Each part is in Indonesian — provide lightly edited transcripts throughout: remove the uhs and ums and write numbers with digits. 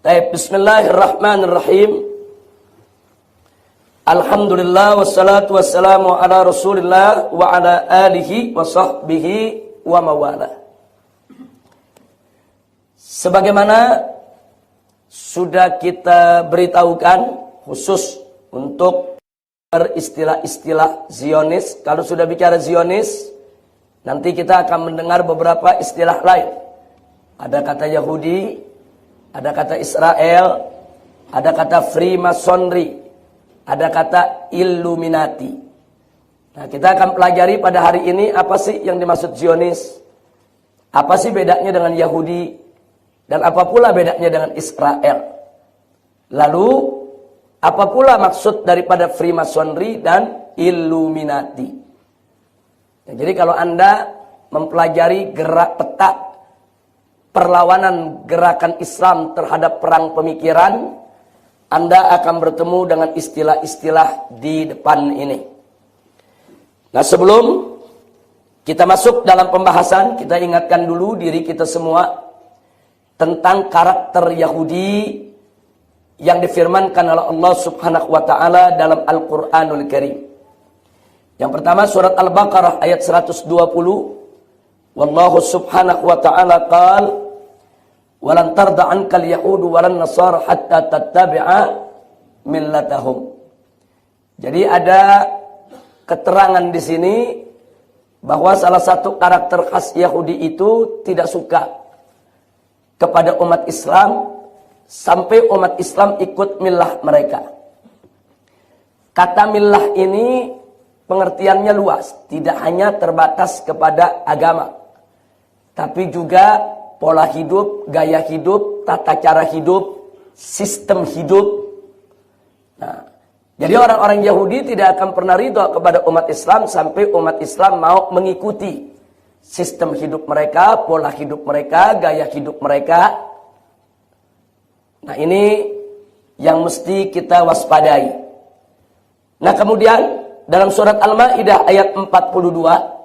Baik, bismillahirrahmanirrahim. Alhamdulillah wassalatu wassalamu ala Rasulillah wa ala alihi wa sahbihi wa mawala. Sebagaimana sudah kita beritahukan khusus untuk beristilah-istilah Zionis. Kalau sudah bicara Zionis, nanti kita akan mendengar beberapa istilah lain. Ada kata Yahudi, ada kata Israel, ada kata Freemasonry, ada kata Illuminati. Nah, kita akan pelajari pada hari ini apa sih yang dimaksud Zionis, apa sih bedanya dengan Yahudi, dan apa pula bedanya dengan Israel. Lalu, apa pula maksud daripada Freemasonry dan Illuminati. Nah, jadi kalau Anda mempelajari gerak peta perlawanan gerakan Islam terhadap perang pemikiran, Anda akan bertemu dengan istilah-istilah di depan ini. Nah, sebelum kita masuk dalam pembahasan, kita ingatkan dulu diri kita semua tentang karakter Yahudi yang difirmankan oleh Allah Subhanahu wa taala dalam Al-Qur'anul Karim. Yang pertama surat Al-Baqarah ayat 120. Wallahu subhanahu wa ta'ala qala walan tarda ankal yahudu walan nasara hatta tattabi'a millatahum. Jadi ada keterangan di sini bahwa salah satu karakter khas Yahudi itu tidak suka kepada umat Islam sampai umat Islam ikut millah mereka. Kata millah ini pengertiannya luas, tidak hanya terbatas kepada agama, tapi juga pola hidup, gaya hidup, tata cara hidup, sistem hidup. Nah, jadi orang-orang Yahudi tidak akan pernah ridho kepada umat Islam sampai umat Islam mau mengikuti sistem hidup mereka, pola hidup mereka, gaya hidup mereka. Nah, ini yang mesti kita waspadai. Nah, kemudian dalam surat Al-Maidah ayat 42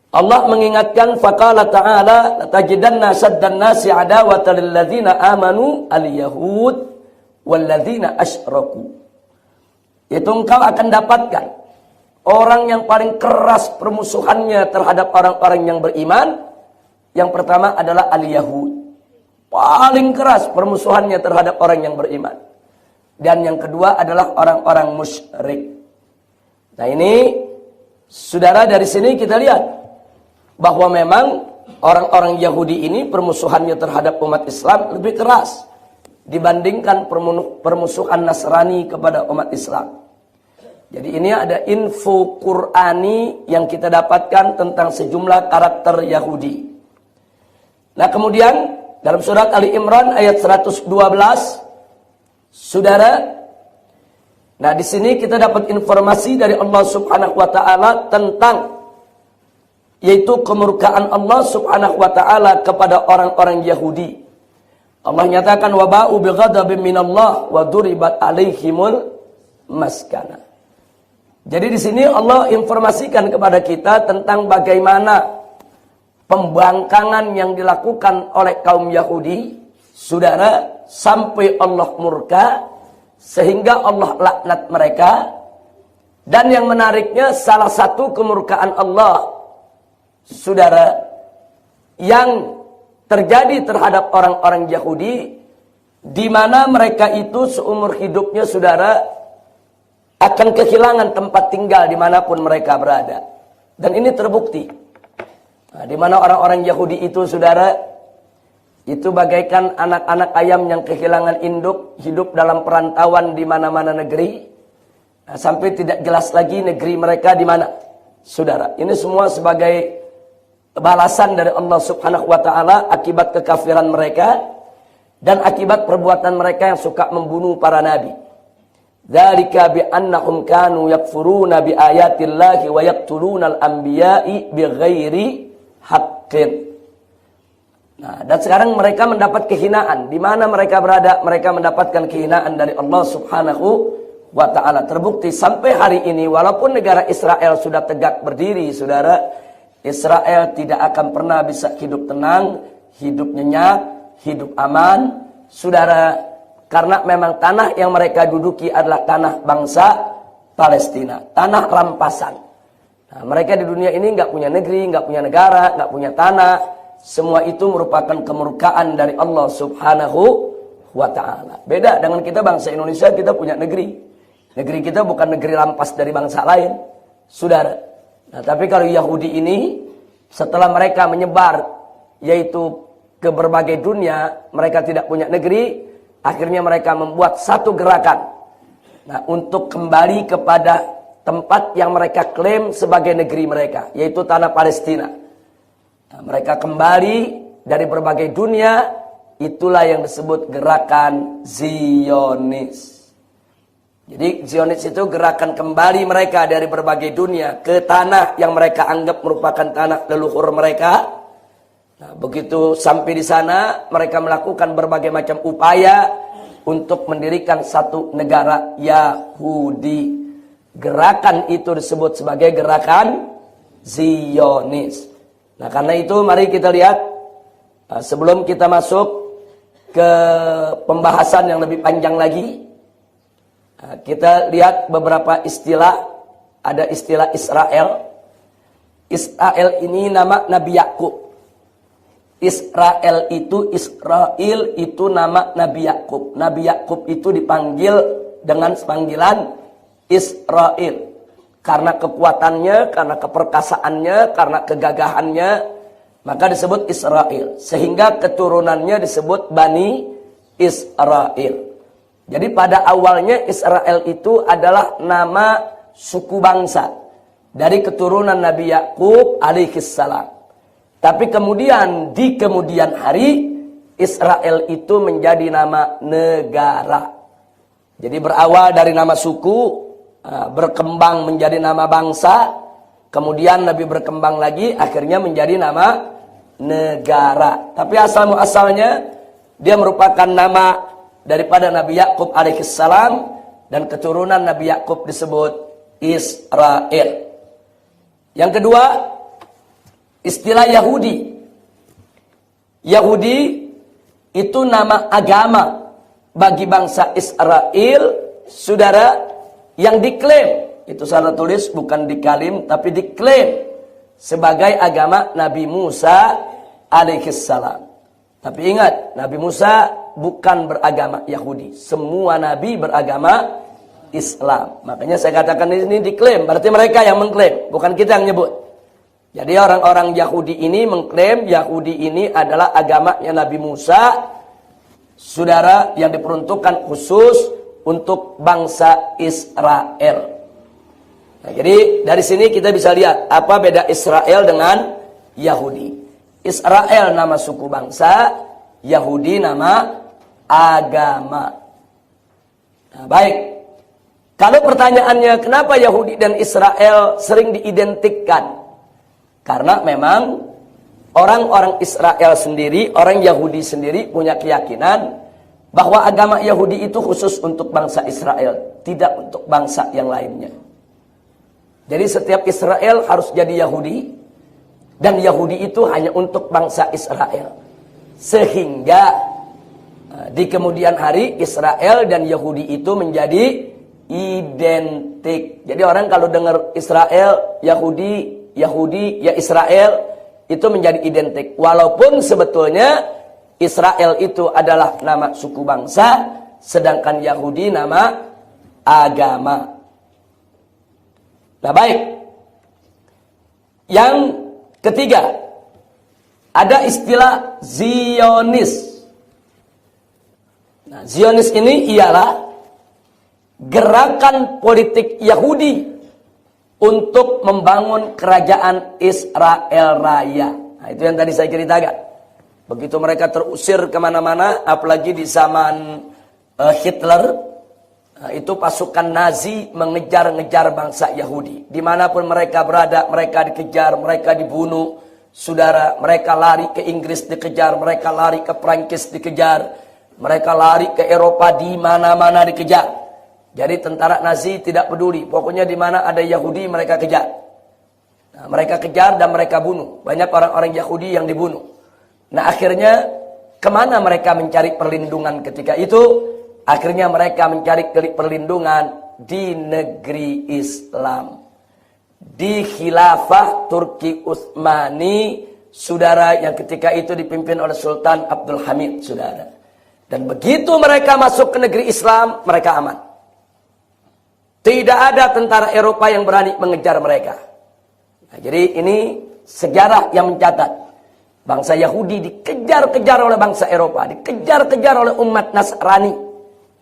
Allah mengingatkan faqala ta'ala latajidanna saddan nasi adawatan lil ladzina amanu al-yahud wal ladzina asyraku. Itu engkau akan dapatkan orang yang paling keras permusuhannya terhadap orang-orang yang beriman. Yang pertama adalah al-yahud. Paling keras permusuhannya terhadap orang yang beriman. Dan yang kedua adalah orang-orang musyrik. Nah, ini saudara, dari sini kita lihat bahwa memang orang-orang Yahudi ini permusuhannya terhadap umat Islam lebih keras dibandingkan permusuhan Nasrani kepada umat Islam. Jadi ini ada info Qur'ani yang kita dapatkan tentang sejumlah karakter Yahudi. Nah, kemudian dalam surat Ali Imran ayat 112, saudara, nah di sini kita dapat informasi dari Allah Subhanahu wa taala tentang yaitu kemurkaan Allah Subhanahu wa taala kepada orang-orang Yahudi. Allah nyatakan wa ba'u bighadabin minallah wa duribat alaihimul maskana. Jadi di sini Allah informasikan kepada kita tentang bagaimana pembangkangan yang dilakukan oleh kaum Yahudi, saudara, sampai Allah murka sehingga Allah laknat mereka. Dan yang menariknya, salah satu kemurkaan Allah, saudara, yang terjadi terhadap orang-orang Yahudi, di mana mereka itu seumur hidupnya, saudara, akan kehilangan tempat tinggal dimanapun mereka berada. Dan ini terbukti. Nah, di mana orang-orang Yahudi itu, saudara, itu bagaikan anak-anak ayam yang kehilangan induk, hidup dalam perantauan di mana-mana negeri. Nah, sampai tidak jelas lagi negeri mereka di mana, saudara. Ini semua sebagai balasan dari Allah Subhanahu wa taala akibat kekafiran mereka dan akibat perbuatan mereka yang suka membunuh para nabi. Dzalika bi annahum kanu yakfuruna bi ayatillahi wa yaqtulunal anbiya'i bighairi haqqin. Nah, dan sekarang mereka mendapat kehinaan. Di mana mereka berada, mereka mendapatkan kehinaan dari Allah Subhanahu wa taala. Terbukti sampai hari ini, walaupun negara Israel sudah tegak berdiri, saudara, Israel tidak akan pernah bisa hidup tenang, hidup nyenyak, hidup aman, saudara, karena memang tanah yang mereka duduki adalah tanah bangsa Palestina, tanah rampasan. Nah, mereka di dunia ini nggak punya negeri, nggak punya negara, nggak punya tanah. Semua itu merupakan kemurkaan dari Allah Subhanahu wa Ta'ala. Beda dengan kita bangsa Indonesia, kita punya negeri. Negeri kita bukan negeri rampas dari bangsa lain, saudara. Nah, tapi kalau Yahudi ini, setelah mereka menyebar, yaitu ke berbagai dunia, mereka tidak punya negeri, akhirnya mereka membuat satu gerakan. Nah, untuk kembali kepada tempat yang mereka klaim sebagai negeri mereka, yaitu tanah Palestina. Nah, mereka kembali dari berbagai dunia, itulah yang disebut gerakan Zionis. Jadi Zionis itu gerakan kembali mereka dari berbagai dunia ke tanah yang mereka anggap merupakan tanah leluhur mereka. Nah, begitu sampai di sana, mereka melakukan berbagai macam upaya untuk mendirikan satu negara Yahudi. Gerakan itu disebut sebagai gerakan Zionis. Nah, karena itu mari kita lihat, sebelum kita masuk ke pembahasan yang lebih panjang lagi, kita lihat beberapa istilah. Ada istilah Israel. Israel ini nama Nabi Yakub. Israel itu nama Nabi Yakub. Nabi Yakub itu dipanggil dengan panggilan Israel. Karena kekuatannya, karena keperkasaannya, karena kegagahannya, maka disebut Israel. Sehingga keturunannya disebut Bani Israel. Jadi pada awalnya Israel itu adalah nama suku bangsa dari keturunan Nabi Yakub alaihissalam. Tapi kemudian di kemudian hari Israel itu menjadi nama negara. Jadi berawal dari nama suku, berkembang menjadi nama bangsa, kemudian Nabi berkembang lagi akhirnya menjadi nama negara. Tapi asal muasalnya dia merupakan nama daripada Nabi Yakub alaihissalam, dan keturunan Nabi Yakub disebut Israel. Yang kedua, istilah Yahudi. Yahudi itu nama agama bagi bangsa Israel, saudara, yang diklaim. Itu salah tulis, bukan dikalim, tapi diklaim sebagai agama Nabi Musa alaihissalam. Tapi ingat, Nabi Musa bukan beragama Yahudi. Semua Nabi beragama Islam. Makanya saya katakan ini diklaim. Berarti mereka yang mengklaim, bukan kita yang nyebut. Jadi orang-orang Yahudi ini mengklaim Yahudi ini adalah agamanya Nabi Musa, saudara, yang diperuntukkan khusus untuk bangsa Israel. Nah, jadi dari sini kita bisa lihat apa beda Israel dengan Yahudi. Israel nama suku bangsa, Yahudi nama agama. Nah, baik. Kalau pertanyaannya kenapa Yahudi dan Israel sering diidentikan? Karena memang orang-orang Israel sendiri, orang Yahudi sendiri punya keyakinan bahwa agama Yahudi itu khusus untuk bangsa Israel, tidak untuk bangsa yang lainnya. Jadi setiap Israel harus jadi Yahudi, dan Yahudi itu hanya untuk bangsa Israel. Sehingga di kemudian hari Israel dan Yahudi itu menjadi identik. Jadi orang kalau dengar Israel, Yahudi, Yahudi, ya Israel, itu menjadi identik. Walaupun sebetulnya Israel itu adalah nama suku bangsa, sedangkan Yahudi nama agama. Nah, baik. Yang ketiga, ada istilah Zionis. Nah, Zionis ini ialah gerakan politik Yahudi untuk membangun kerajaan Israel Raya. Nah, itu yang tadi saya ceritakan. Begitu mereka terusir kemana-mana, apalagi di zaman Hitler, itu pasukan Nazi mengejar-ngejar bangsa Yahudi. Dimanapun mereka berada, mereka dikejar, mereka dibunuh. Saudara, mereka lari ke Inggris dikejar, mereka lari ke Prancis dikejar, mereka lari ke Eropa, di mana-mana dikejar. Jadi tentara Nazi tidak peduli, pokoknya di mana ada Yahudi mereka kejar. Nah, mereka kejar dan mereka bunuh. Banyak orang-orang Yahudi yang dibunuh. Nah, akhirnya kemana mereka mencari perlindungan ketika itu? Akhirnya mereka mencari perlindungan di negeri Islam. Di khilafah Turki Utsmani, saudara, yang ketika itu dipimpin oleh Sultan Abdul Hamid, saudara. Dan begitu mereka masuk ke negeri Islam, mereka aman. Tidak ada tentara Eropa yang berani mengejar mereka. Nah, jadi ini sejarah yang mencatat. Bangsa Yahudi dikejar-kejar oleh bangsa Eropa, dikejar-kejar oleh umat Nasrani.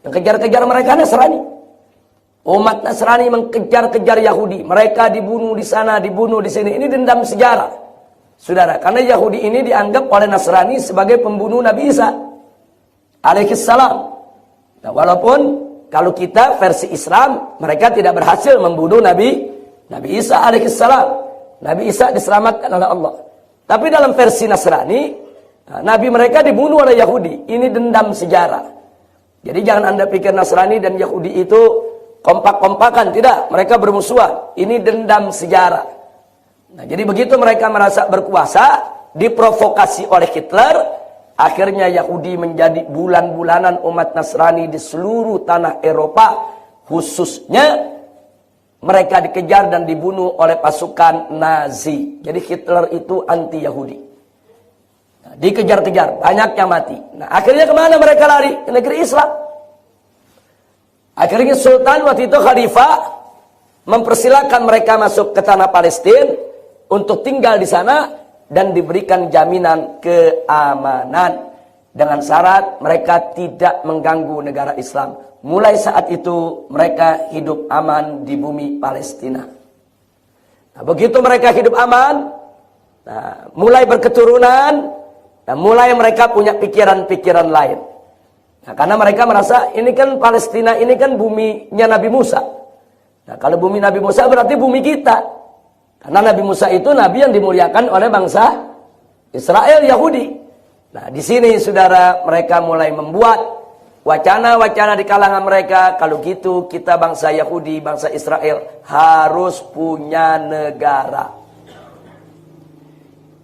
Yang kejar-kejar mereka Nasrani. Umat Nasrani mengejar-kejar Yahudi. Mereka dibunuh di sana, dibunuh di sini. Ini dendam sejarah, saudara. Karena Yahudi ini dianggap oleh Nasrani sebagai pembunuh Nabi Isa alaihissalam. Nah, walaupun kalau kita versi Islam, mereka tidak berhasil membunuh Nabi Isa alaihissalam. Nabi Isa diselamatkan oleh Allah. Tapi dalam versi Nasrani, Nabi mereka dibunuh oleh Yahudi. Ini dendam sejarah. Jadi jangan Anda pikir Nasrani dan Yahudi itu kompak-kompakan, tidak. Mereka bermusuhan. Ini dendam sejarah. Nah, jadi begitu mereka merasa berkuasa, diprovokasi oleh Hitler, akhirnya Yahudi menjadi bulan-bulanan umat Nasrani di seluruh tanah Eropa, khususnya mereka dikejar dan dibunuh oleh pasukan Nazi. Jadi Hitler itu anti-Yahudi. Nah, dikejar-kejar, banyak yang mati. Nah, akhirnya kemana mereka lari? Ke negeri Islam. Akhirnya Sultan waktu itu Khalifah mempersilahkan mereka masuk ke tanah Palestina untuk tinggal di sana dan diberikan jaminan keamanan dengan syarat mereka tidak mengganggu negara Islam. Mulai saat itu mereka hidup aman di bumi Palestina. Nah, begitu mereka hidup aman, mulai berketurunan, mulai mereka punya pikiran-pikiran lain. Nah, karena mereka merasa ini kan Palestina, ini kan buminya Nabi Musa. Nah, kalau bumi Nabi Musa berarti bumi kita. Karena Nabi Musa itu nabi yang dimuliakan oleh bangsa Israel, Yahudi. Nah, di sini saudara, mereka mulai membuat wacana-wacana di kalangan mereka. Kalau gitu kita bangsa Yahudi, bangsa Israel harus punya negara.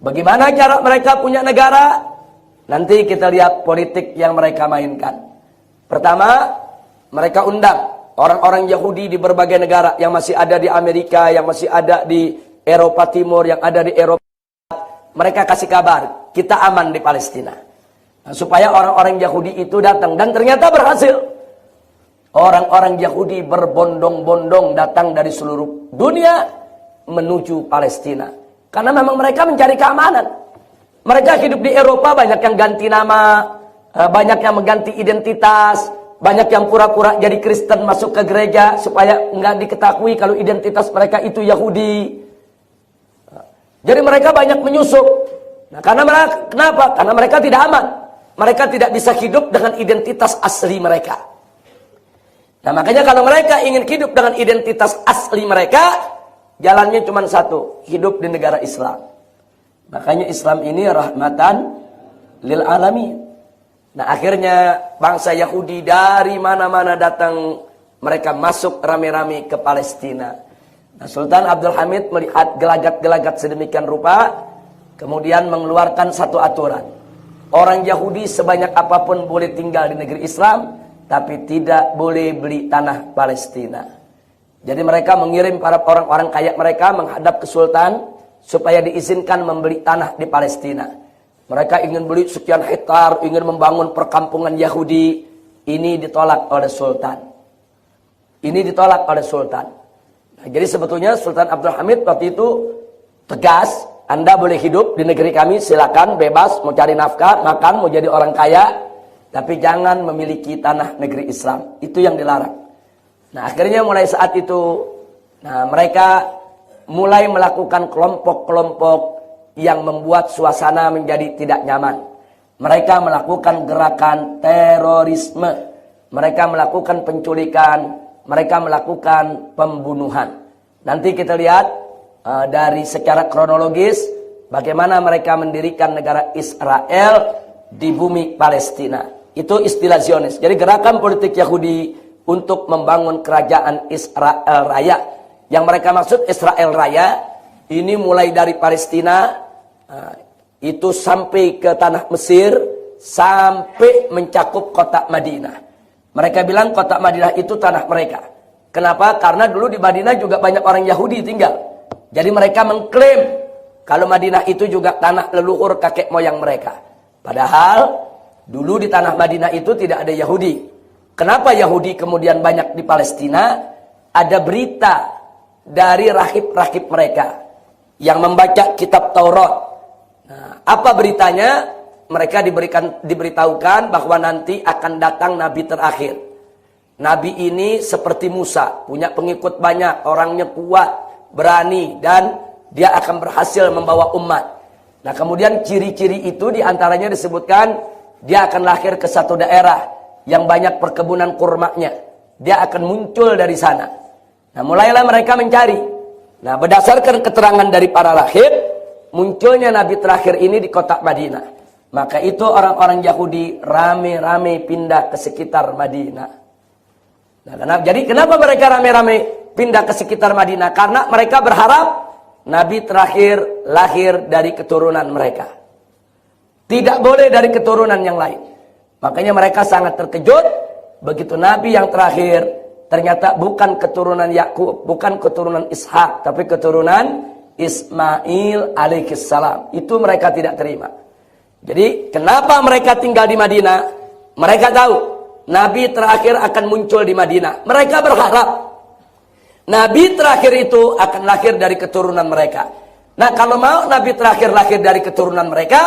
Bagaimana cara mereka punya negara? Nanti kita lihat politik yang mereka mainkan. Pertama, mereka undang orang-orang Yahudi di berbagai negara yang masih ada di Amerika, yang masih ada di Eropa Timur, yang ada di Eropa. Mereka kasih kabar, kita aman di Palestina. Nah, supaya orang-orang Yahudi itu datang. Dan ternyata berhasil. Orang-orang Yahudi berbondong-bondong datang dari seluruh dunia menuju Palestina. Karena memang mereka mencari keamanan. Mereka hidup di Eropa, banyak yang ganti nama, banyak yang mengganti identitas, banyak yang pura-pura jadi Kristen masuk ke gereja supaya nggak diketahui kalau identitas mereka itu Yahudi. Jadi mereka banyak menyusup. Nah, karena mereka, kenapa? Karena mereka tidak aman. Mereka tidak bisa hidup dengan identitas asli mereka. Nah, makanya kalau mereka ingin hidup dengan identitas asli mereka, jalannya cuma satu, hidup di negara Islam. Makanya Islam ini rahmatan lil alamin. Nah, akhirnya bangsa Yahudi dari mana-mana datang, mereka masuk rame-rame ke Palestina. Nah, Sultan Abdul Hamid melihat gelagat-gelagat sedemikian rupa, kemudian mengeluarkan satu aturan. Orang Yahudi sebanyak apapun boleh tinggal di negeri Islam, tapi tidak boleh beli tanah Palestina. Jadi mereka mengirim para orang-orang kaya mereka menghadap ke Sultan, supaya diizinkan membeli tanah di Palestina. Mereka ingin beli sekian hektar, ingin membangun perkampungan Yahudi. Ini ditolak oleh Sultan. Ini ditolak oleh Sultan. Nah, jadi sebetulnya Sultan Abdul Hamid waktu itu tegas, Anda boleh hidup di negeri kami, silakan, bebas, mau cari nafkah, makan, mau jadi orang kaya, tapi jangan memiliki tanah negeri Islam. Itu yang dilarang. Nah, akhirnya mulai saat itu, mereka mulai melakukan kelompok-kelompok yang membuat suasana menjadi tidak nyaman. Mereka melakukan gerakan terorisme. Mereka melakukan penculikan. Mereka melakukan pembunuhan. Nanti kita lihat dari secara kronologis bagaimana mereka mendirikan negara Israel di bumi Palestina. Itu istilah Zionis. Jadi gerakan politik Yahudi untuk membangun kerajaan Israel Raya. Yang mereka maksud Israel Raya, ini mulai dari Palestina, itu sampai ke tanah Mesir, sampai mencakup kota Madinah. Mereka bilang kota Madinah itu tanah mereka. Kenapa? Karena dulu di Madinah juga banyak orang Yahudi tinggal. Jadi mereka mengklaim kalau Madinah itu juga tanah leluhur kakek moyang mereka. Padahal dulu di tanah Madinah itu tidak ada Yahudi. Kenapa Yahudi kemudian banyak di Palestina? Ada berita dari rahib-rahib mereka yang membaca kitab Taurat. Nah, apa beritanya? Mereka diberitahukan bahwa nanti akan datang Nabi terakhir. Nabi ini seperti Musa, punya pengikut banyak, orangnya kuat, berani, dan dia akan berhasil membawa umat. Nah, kemudian ciri-ciri itu diantaranya disebutkan dia akan lahir ke satu daerah yang banyak perkebunan kurmanya. Dia akan muncul dari sana. Nah, mulailah mereka mencari. Nah, berdasarkan keterangan dari para rahib, munculnya Nabi terakhir ini di kota Madinah. Maka itu orang-orang Yahudi rame-rame pindah ke sekitar Madinah. Nah, jadi kenapa mereka rame-rame pindah ke sekitar Madinah? Karena mereka berharap Nabi terakhir lahir dari keturunan mereka. Tidak boleh dari keturunan yang lain. Makanya mereka sangat terkejut begitu Nabi yang terakhir ternyata bukan keturunan Yakub, bukan keturunan Ishak, tapi keturunan Ismail alaihissalam. Itu mereka tidak terima. Jadi kenapa mereka tinggal di Madinah? Mereka tahu Nabi terakhir akan muncul di Madinah. Mereka berharap Nabi terakhir itu akan lahir dari keturunan mereka. Nah, kalau mau Nabi terakhir lahir dari keturunan mereka,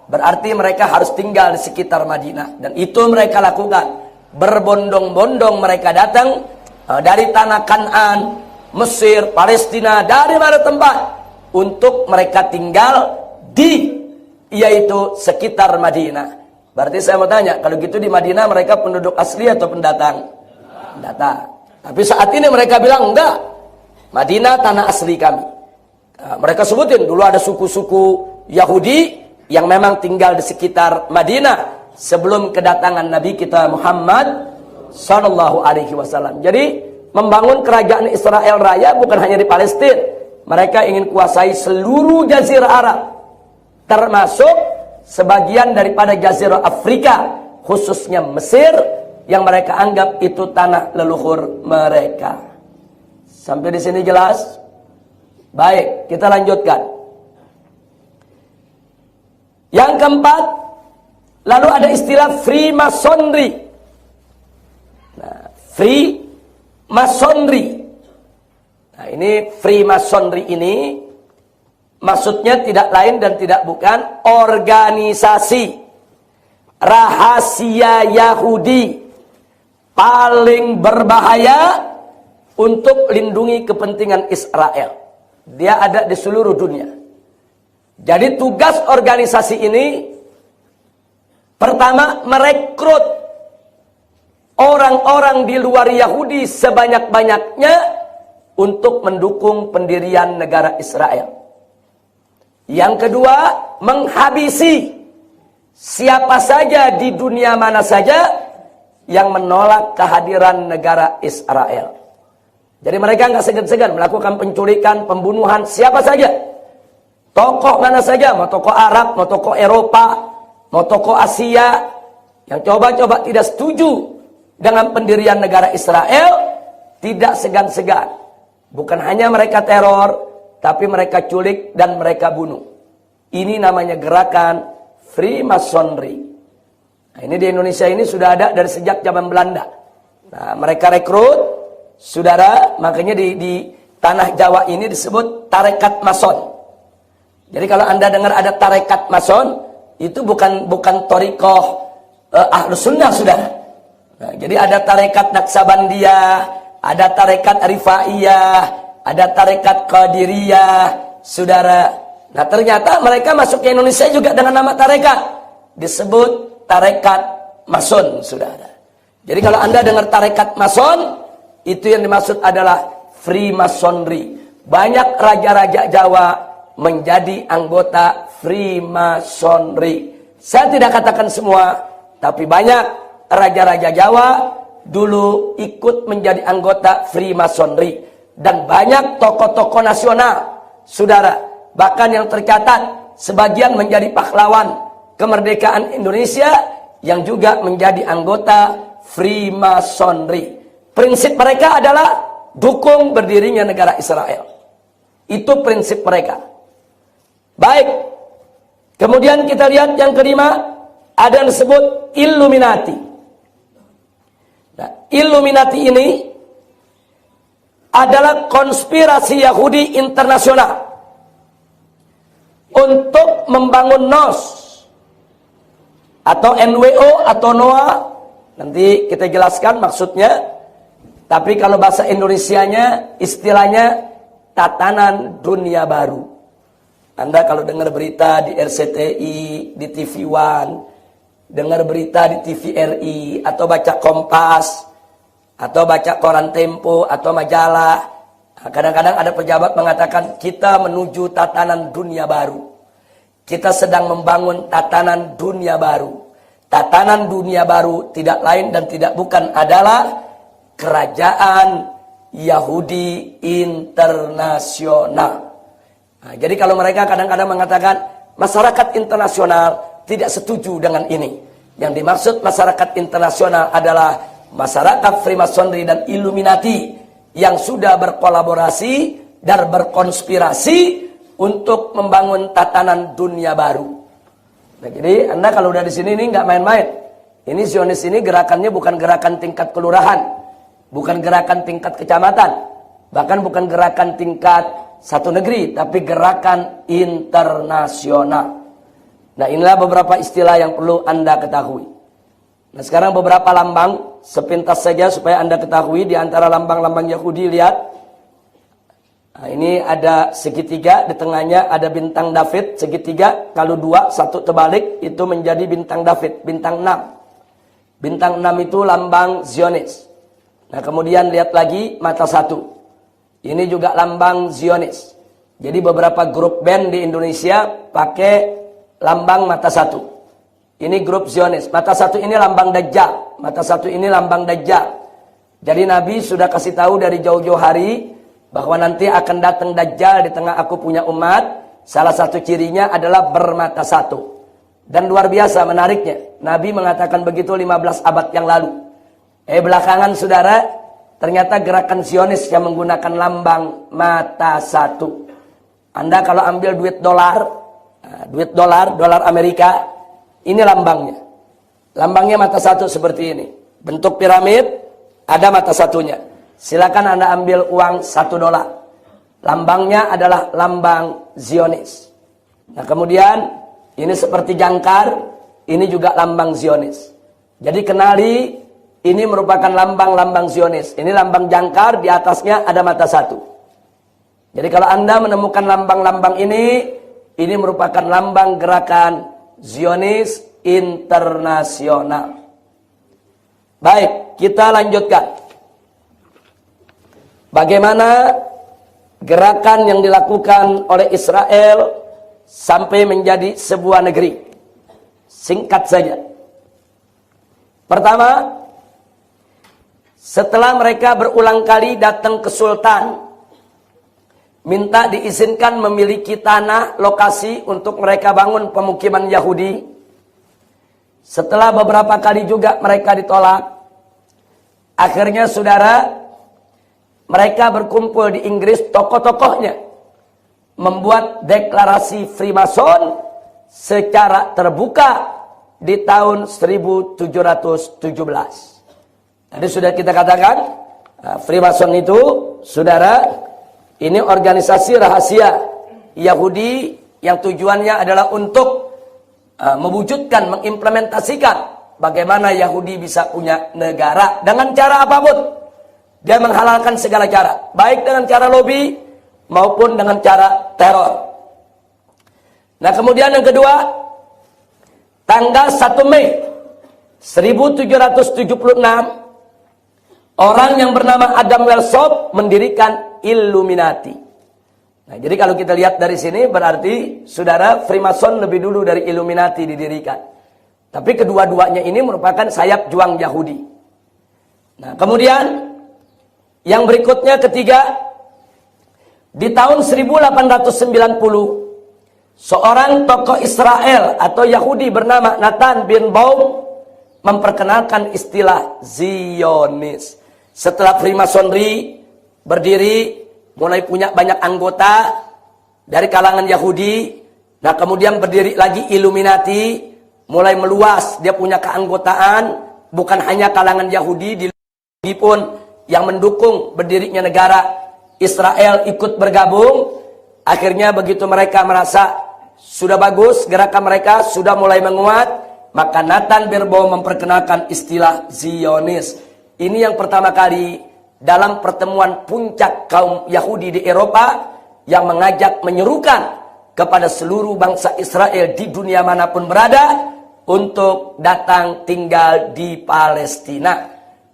berarti mereka harus tinggal di sekitar Madinah. Dan itu mereka lakukan. Berbondong-bondong mereka datang dari tanah Kan'an, Mesir, Palestina, dari mana tempat untuk mereka tinggal di yaitu sekitar Madinah. Berarti saya mau tanya, kalau gitu di Madinah mereka penduduk asli atau pendatang? Pendatang. Tapi saat ini mereka bilang enggak. Madinah tanah asli kami. Nah, mereka sebutin dulu ada suku-suku Yahudi yang memang tinggal di sekitar Madinah sebelum kedatangan Nabi kita Muhammad sallallahu alaihi wasallam. Jadi membangun kerajaan Israel Raya bukan hanya di Palestina. Mereka ingin kuasai seluruh jazirah Arab, termasuk sebagian daripada jazirah Afrika, khususnya Mesir, yang mereka anggap itu tanah leluhur mereka. Sampai di sini jelas? Baik, kita lanjutkan. Yang keempat, lalu ada istilah Freemasonry. Nah, Freemasonry. Nah, ini Freemasonry ini maksudnya tidak lain dan tidak bukan organisasi rahasia Yahudi paling berbahaya untuk lindungi kepentingan Israel. Dia ada di seluruh dunia. Jadi tugas organisasi ini pertama merekrut orang-orang di luar Yahudi sebanyak-banyaknya untuk mendukung pendirian negara Israel. Yang kedua, menghabisi siapa saja di dunia mana saja yang menolak kehadiran negara Israel. Jadi mereka nggak segan-segan melakukan penculikan, pembunuhan siapa saja. Tokoh mana saja, mau tokoh Arab, mau tokoh Eropa, mau tokoh Asia, yang coba-coba tidak setuju dengan pendirian negara Israel, tidak segan-segan. Bukan hanya mereka teror, tapi mereka culik dan mereka bunuh. Ini namanya gerakan Freemasonry. Nah, ini di Indonesia ini sudah ada dari sejak zaman Belanda. Nah, mereka rekrut, saudara, makanya di tanah Jawa ini disebut tarekat Mason. Jadi kalau Anda dengar ada tarekat Mason, itu bukan thariqah Ahlus Sunnah, saudara. Nah, jadi ada tarekat Naksabandiyah, ada tarekat Rifaiyah, ada tarekat Qadiriyah, saudara. Nah, ternyata mereka masuk ke Indonesia juga dengan nama tarekat, disebut tarekat Mason, saudara. Jadi kalau Anda dengar tarekat Mason, itu yang dimaksud adalah Freemasonry. Banyak raja-raja Jawa menjadi anggota Freemasonry. Saya tidak katakan semua, tapi banyak raja-raja Jawa dulu ikut menjadi anggota Freemasonry. Dan banyak tokoh-tokoh nasional, saudara, bahkan yang tercatat sebagian menjadi pahlawan kemerdekaan Indonesia yang juga menjadi anggota Freemasonry. Prinsip mereka adalah dukung berdirinya negara Israel. Itu prinsip mereka. Baik. Kemudian kita lihat yang kelima, ada yang disebut Illuminati. Nah, Illuminati ini adalah konspirasi Yahudi internasional untuk membangun NOS atau NWO atau NOA. Nanti kita jelaskan maksudnya. Tapi kalau bahasa Indonesianya istilahnya tatanan dunia baru. Anda kalau dengar berita di RCTI, di TV One, dengar berita di TVRI, atau baca Kompas, atau baca koran Tempo, atau majalah, kadang-kadang ada pejabat mengatakan kita menuju tatanan dunia baru. Kita sedang membangun tatanan dunia baru. Tatanan dunia baru tidak lain dan tidak bukan adalah kerajaan Yahudi internasional. Nah, jadi kalau mereka kadang-kadang mengatakan masyarakat internasional tidak setuju dengan ini. Yang dimaksud masyarakat internasional adalah masyarakat Freemasonry dan Illuminati yang sudah berkolaborasi dan berkonspirasi untuk membangun tatanan dunia baru. Nah, jadi Anda kalau udah di sini ini nggak main-main. Ini Zionis ini gerakannya bukan gerakan tingkat kelurahan, bukan gerakan tingkat kecamatan, bahkan bukan gerakan tingkat satu negeri, tapi gerakan internasional. Nah, inilah beberapa istilah yang perlu Anda ketahui. Nah, sekarang beberapa lambang sepintas saja supaya Anda ketahui. Di antara lambang-lambang Yahudi, lihat. Nah, ini ada segitiga, di tengahnya ada bintang David, segitiga. Kalau dua, satu terbalik, itu menjadi bintang David, bintang 6. Bintang 6 itu lambang Zionis. Nah, kemudian lihat lagi mata satu. Ini juga lambang Zionis. Jadi beberapa grup band di Indonesia pakai lambang mata satu. Ini grup Zionis. Mata satu ini lambang Dajjal. Mata satu ini lambang Dajjal. Jadi Nabi sudah kasih tahu dari jauh-jauh hari bahwa nanti akan datang Dajjal di tengah aku punya umat. Salah satu cirinya adalah bermata satu. Dan luar biasa menariknya, Nabi mengatakan begitu 15 abad yang lalu. Belakangan saudara, ternyata gerakan Zionis yang menggunakan lambang mata satu. Anda kalau ambil duit dolar Amerika, ini lambangnya. Lambangnya mata satu seperti ini. Bentuk piramid, ada mata satunya. Silakan Anda ambil uang $1. Lambangnya adalah lambang Zionis. Nah, kemudian ini seperti jangkar, ini juga lambang Zionis. Jadi kenali, ini merupakan lambang-lambang Zionis. Ini lambang jangkar, di atasnya ada mata satu. Jadi kalau Anda menemukan lambang-lambang ini merupakan lambang gerakan Zionis internasional. Baik, kita lanjutkan. Bagaimana gerakan yang dilakukan oleh Israel sampai menjadi sebuah negeri? Singkat saja. Pertama, setelah mereka berulang kali datang ke Sultan, minta diizinkan memiliki tanah lokasi untuk mereka bangun pemukiman Yahudi. Setelah beberapa kali juga mereka ditolak, akhirnya saudara, mereka berkumpul di Inggris, tokoh-tokohnya membuat deklarasi Freemason secara terbuka di tahun 1717. Tadi sudah kita katakan, Freemason itu, saudara, ini organisasi rahasia Yahudi yang tujuannya adalah untuk mewujudkan, mengimplementasikan bagaimana Yahudi bisa punya negara dengan cara apapun. Dia menghalalkan segala cara, baik dengan cara lobby maupun dengan cara teror. Nah, kemudian yang kedua, tanggal 1 Mei 1776, orang yang bernama Adam Weishaupt mendirikan Illuminati. Nah, jadi kalau kita lihat dari sini berarti saudara, Freemason lebih dulu dari Illuminati didirikan. Tapi kedua-duanya ini merupakan sayap juang Yahudi. Nah, kemudian yang berikutnya ketiga, di tahun 1890 seorang tokoh Israel atau Yahudi bernama Nathan Birnbaum memperkenalkan istilah Zionis. Setelah Freemasonry berdiri, mulai punya banyak anggota dari kalangan Yahudi. Nah, kemudian berdiri lagi Illuminati, mulai meluas, dia punya keanggotaan, bukan hanya kalangan Yahudi, di pun yang mendukung berdirinya negara Israel ikut bergabung. Akhirnya begitu mereka merasa sudah bagus, gerakan mereka sudah mulai menguat, maka Nathan Birnbaum memperkenalkan istilah Zionis. Ini yang pertama kali dalam pertemuan puncak kaum Yahudi di Eropa yang mengajak menyerukan kepada seluruh bangsa Israel di dunia manapun berada untuk datang tinggal di Palestina.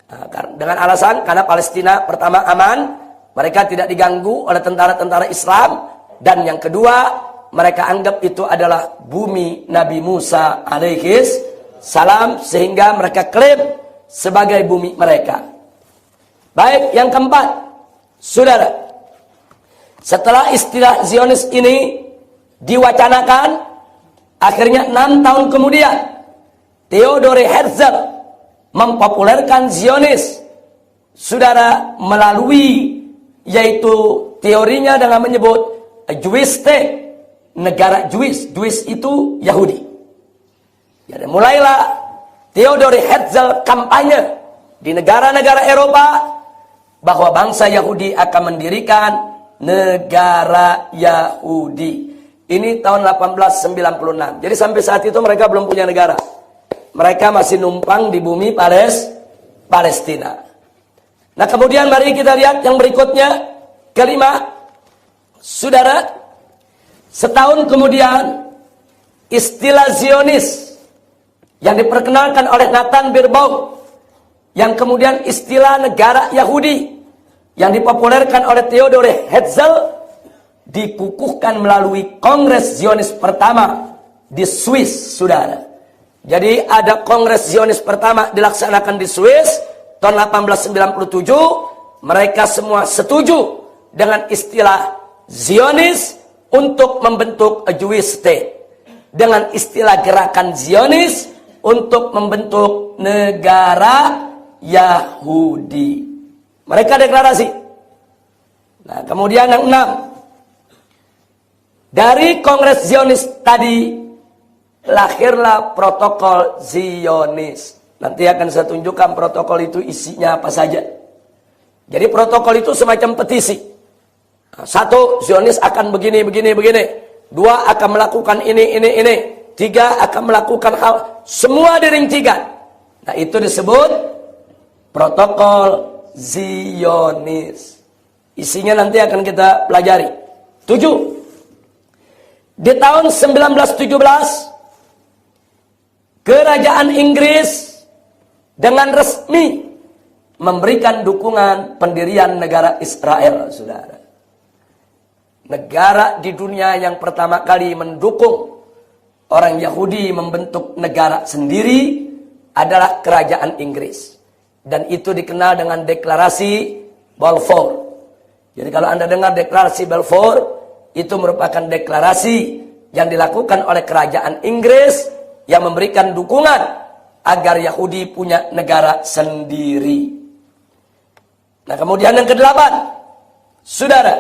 Nah, dengan alasan karena Palestina pertama aman, mereka tidak diganggu oleh tentara-tentara Islam, dan yang kedua mereka anggap itu adalah bumi Nabi Musa alaihis salam, sehingga mereka klaim sebagai bumi mereka. Baik, yang keempat, saudara, setelah istilah Zionis ini diwacanakan, akhirnya 6 tahun kemudian Theodore Herzl mempopulerkan Zionis, saudara, melalui yaitu teorinya dengan menyebut Jewish State, negara Jewish. Jewish itu Yahudi. Jadi mulailah Theodore Herzl kampanye di negara-negara Eropa bahwa bangsa Yahudi akan mendirikan negara Yahudi. Ini tahun 1896. Jadi sampai saat itu mereka belum punya negara. Mereka masih numpang di bumi Palestina. Nah, kemudian mari kita lihat yang berikutnya. Kelima, saudara, setahun kemudian istilah Zionis yang diperkenalkan oleh Nathan Birnbaum, yang kemudian istilah negara Yahudi yang dipopulerkan oleh Theodore Herzl, dikukuhkan melalui Kongres Zionis pertama di Swiss, saudara. Jadi ada Kongres Zionis pertama dilaksanakan di Swiss tahun 1897. Mereka semua setuju dengan istilah Zionis untuk membentuk a Jewish State, dengan istilah gerakan Zionis untuk membentuk negara Yahudi. Mereka deklarasi. Nah, kemudian yang 6, dari Kongres Zionis tadi lahirlah protokol Zionis. Nanti akan saya tunjukkan protokol itu isinya apa saja. Jadi protokol itu semacam petisi. 1, Zionis akan begini. 2, akan melakukan ini. 3, akan melakukan hal. Semua dirincikan. Nah, itu disebut protokol Zionis. Isinya nanti akan kita pelajari. 7. Di tahun 1917, Kerajaan Inggris dengan resmi memberikan dukungan pendirian negara Israel, saudara. Negara di dunia yang pertama kali mendukung orang Yahudi membentuk negara sendiri adalah Kerajaan Inggris. Dan itu dikenal dengan deklarasi Balfour. Jadi kalau Anda dengar deklarasi Balfour, itu merupakan deklarasi yang dilakukan oleh Kerajaan Inggris yang memberikan dukungan agar Yahudi punya negara sendiri. Nah, kemudian yang ke-8, saudara,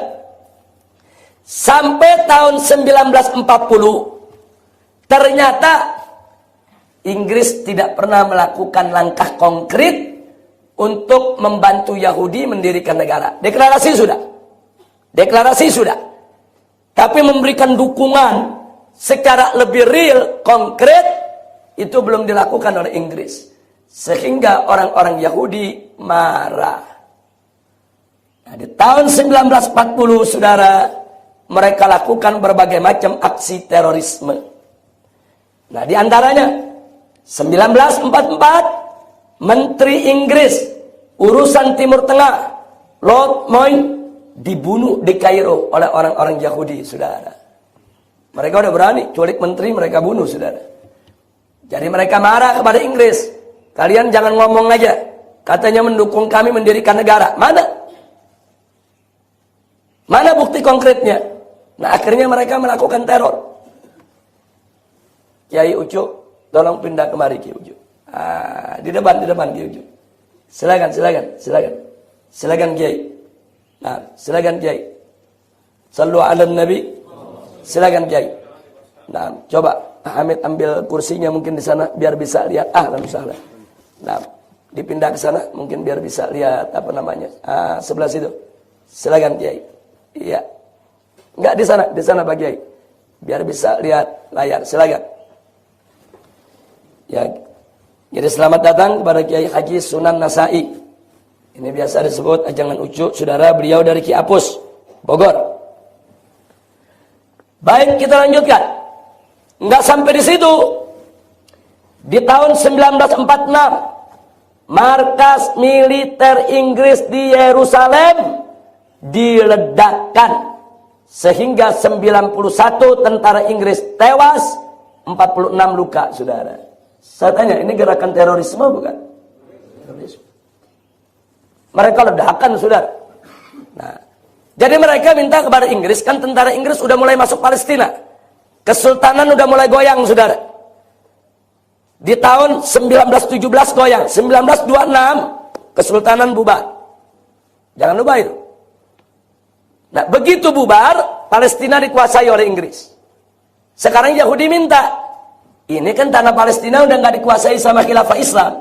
sampai tahun 1940 ternyata Inggris tidak pernah melakukan langkah konkret untuk membantu Yahudi mendirikan negara. Deklarasi sudah, tapi memberikan dukungan secara lebih real, konkret, itu belum dilakukan oleh Inggris. Sehingga orang-orang Yahudi marah. Nah, di tahun 1940, saudara, mereka lakukan berbagai macam aksi terorisme. Nah, di antaranya 1944, Menteri Inggris urusan Timur Tengah, Lord Moyne, dibunuh di Kairo oleh orang-orang Yahudi, saudara. Mereka udah berani culik menteri, mereka bunuh, saudara. Jadi mereka marah kepada Inggris. Kalian jangan ngomong aja, katanya mendukung kami mendirikan negara. Mana bukti konkretnya? Nah, akhirnya mereka melakukan teror. Kiai Ucu, tolong pindah kemari Kiai Ucu. Di depan Kiai Ucu. Silakan Kiai. Nah, silakan Kiai. Sallu ala Nabi. Silakan Kiai. Nah, coba Hamid ambil kursinya mungkin di sana biar bisa lihat. Ahlan sahlan. Nah, dipindah ke sana mungkin biar bisa lihat apa namanya. Sebelah situ. Silakan Kiai. Iya. Enggak di sana Pak Kiai. Biar bisa lihat layar. Silakan. Ya. Jadi selamat datang kepada Kiai Haji Sunan Nasai. Ini biasa disebut Ajangan Ucu, saudara, beliau dari Kiapus, Bogor. Baik, kita lanjutkan. Enggak sampai di situ. Di tahun 1946, markas militer Inggris di Yerusalem diledakkan sehingga 91 tentara Inggris tewas, 46 luka, saudara. Saya tanya, ini gerakan terorisme bukan? Terorisme. Mereka ledakan, saudara. Nah, jadi mereka minta kepada Inggris, kan tentara Inggris udah mulai masuk Palestina. Kesultanan udah mulai goyang, saudara. Di tahun 1917 goyang, 1926 kesultanan bubar. Jangan lupa itu. Nah, begitu bubar, Palestina dikuasai oleh Inggris. Sekarang Yahudi minta, ini kan tanah Palestina udah nggak dikuasai sama khilafah Islam.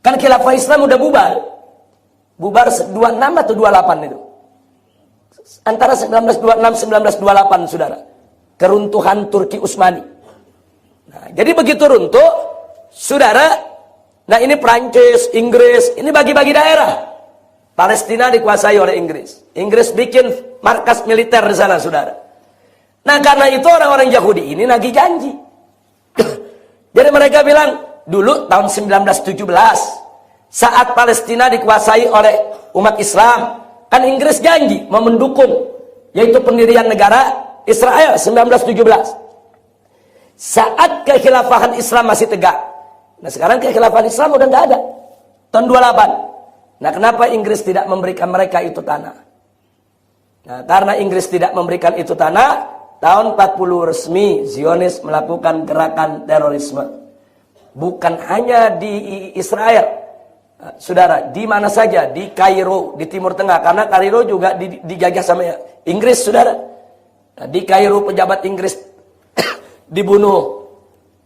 Kan khilafah Islam udah bubar. Bubar 26 atau 28 itu. Antara 1926-1928, saudara. Keruntuhan Turki Utsmani. Nah, jadi begitu runtuh, saudara, nah ini Prancis, Inggris, ini bagi-bagi daerah. Palestina dikuasai oleh Inggris. Inggris bikin markas militer di sana, saudara. Nah, karena itu orang-orang Yahudi ini nagih janji. Jadi mereka bilang, dulu tahun 1917, saat Palestina dikuasai oleh umat Islam, kan Inggris janji mau mendukung, yaitu pendirian negara Israel 1917. Saat kekhilafahan Islam masih tegak. Nah, sekarang kekhilafahan Islam udah nggak ada. Tahun 28. Nah, kenapa Inggris tidak memberikan mereka itu tanah? Nah, karena Inggris tidak memberikan itu tanah, tahun 40 resmi Zionis melakukan gerakan terorisme. Bukan hanya di Israel, saudara, di mana saja, di Kairo, di Timur Tengah, karena Kairo juga dijajah sama Inggris, saudara. Nah, di Kairo pejabat Inggris dibunuh,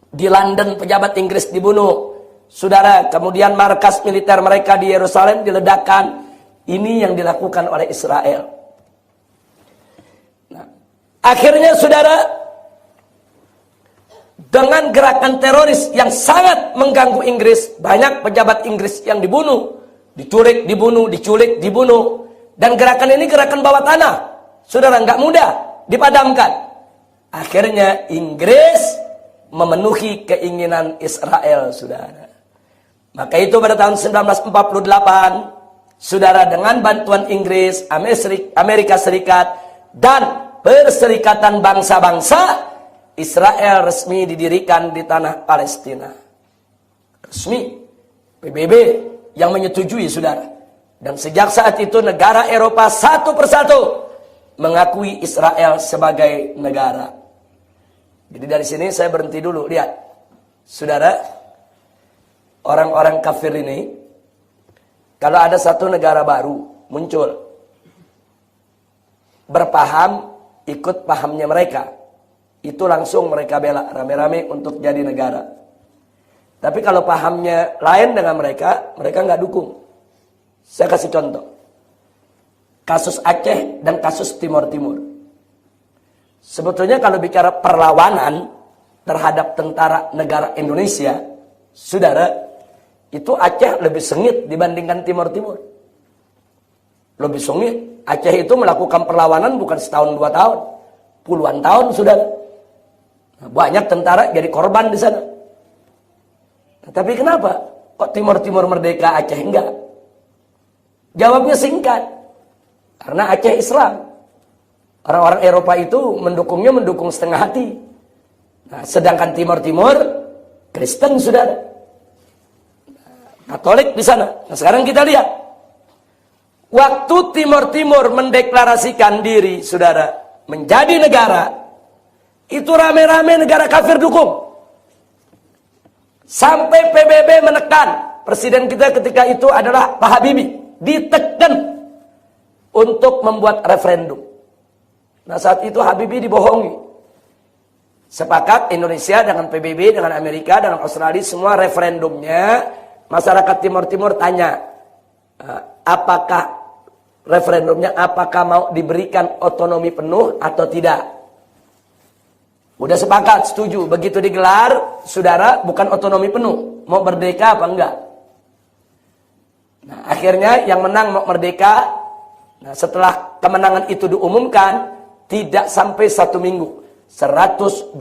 di London pejabat Inggris dibunuh, saudara. Kemudian markas militer mereka di Yerusalem diledakkan. Ini yang dilakukan oleh Israel. Nah, akhirnya, saudara, dengan gerakan teroris yang sangat mengganggu Inggris, banyak pejabat Inggris yang dibunuh, diculik, dibunuh. Dan gerakan ini gerakan bawah tanah, saudara, nggak mudah dipadamkan. Akhirnya Inggris memenuhi keinginan Israel, saudara. Maka itu pada tahun 1948, saudara, dengan bantuan Inggris, Amerika Serikat, dan Perserikatan Bangsa-Bangsa, Israel resmi didirikan di tanah Palestina. Resmi. PBB yang menyetujui, saudara. Dan sejak saat itu negara Eropa satu persatu mengakui Israel sebagai negara. Jadi dari sini saya berhenti dulu. Lihat, saudara, orang-orang kafir ini, kalau ada satu negara baru muncul, berpaham, ikut pahamnya mereka, itu langsung mereka bela rame-rame untuk jadi negara. Tapi kalau pahamnya lain dengan mereka, mereka nggak dukung. Saya kasih contoh. Kasus Aceh dan kasus Timur Timur. Sebetulnya kalau bicara perlawanan terhadap tentara negara Indonesia, saudara, itu Aceh lebih sengit dibandingkan Timur Timur. Lebih sengit. Aceh itu melakukan perlawanan bukan setahun 2 tahun, puluhan tahun, saudara. Banyak tentara jadi korban di sana. Nah, tapi kenapa kok Timur Timur merdeka, Aceh enggak? Jawabnya singkat. Karena Aceh Islam. Orang-orang Eropa itu mendukung setengah hati. Nah, sedangkan Timur Timur Kristen, saudara. Katolik di sana. Nah, sekarang kita lihat. Waktu Timur Timur mendeklarasikan diri, saudara, menjadi negara, Itu rame-rame negara kafir dukung. Sampai PBB menekan. Presiden kita ketika itu adalah Pak Habibie. Ditekan untuk membuat referendum. Nah saat itu Habibie dibohongi. Sepakat Indonesia dengan PBB, dengan Amerika, dengan Australia, semua referendumnya. Masyarakat Timur Timur tanya, apakah referendumnya, apakah mau diberikan otonomi penuh atau tidak? Udah sepakat, setuju. Begitu digelar, saudara, bukan otonomi penuh. Mau merdeka apa enggak? Nah, akhirnya yang menang mau merdeka. Nah, setelah kemenangan itu diumumkan, tidak sampai 1 minggu. 125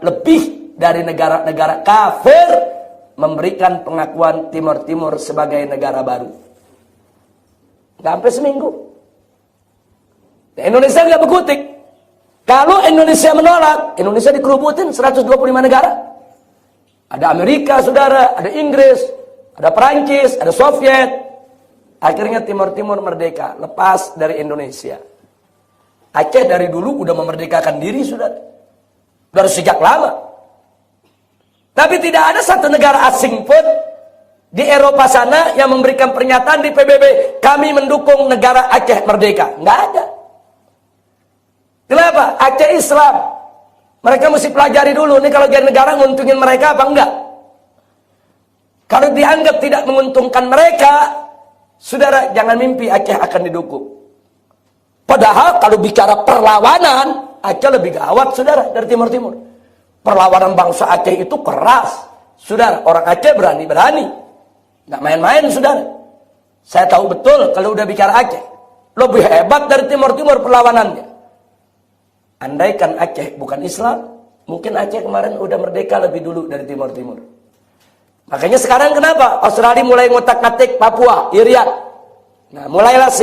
lebih dari negara-negara kafir memberikan pengakuan Timur Timur sebagai negara baru. Nggak sampai seminggu. Nah, Indonesia nggak berkutik. Kalau Indonesia menolak, Indonesia dikerubutin 125 negara. Ada Amerika, saudara, ada Inggris, ada Perancis, ada Soviet. Akhirnya Timur Timur merdeka, lepas dari Indonesia. Aceh dari dulu udah memerdekakan diri, saudara. Dari sejak lama. Tapi tidak ada satu negara asing pun di Eropa sana yang memberikan pernyataan di PBB, kami mendukung negara Aceh merdeka. Nggak ada. Kenapa? Aceh Islam. Mereka mesti pelajari dulu. Ini kalau jadi negara nguntungin mereka apa enggak? Kalau dianggap tidak menguntungkan mereka, saudara, jangan mimpi Aceh akan didukung. Padahal kalau bicara perlawanan, Aceh lebih gawat, saudara, dari Timur Timur. Perlawanan bangsa Aceh itu keras. Saudara, orang Aceh berani-berani. Nggak main-main, saudara. Saya tahu betul kalau udah bicara Aceh. Lebih hebat dari Timur Timur perlawanannya. Andaikan Aceh bukan Islam, mungkin Aceh kemarin udah merdeka lebih dulu dari Timur Timur. Makanya sekarang kenapa Australia mulai ngotak-ngatik Papua, Irian. Nah, mulailah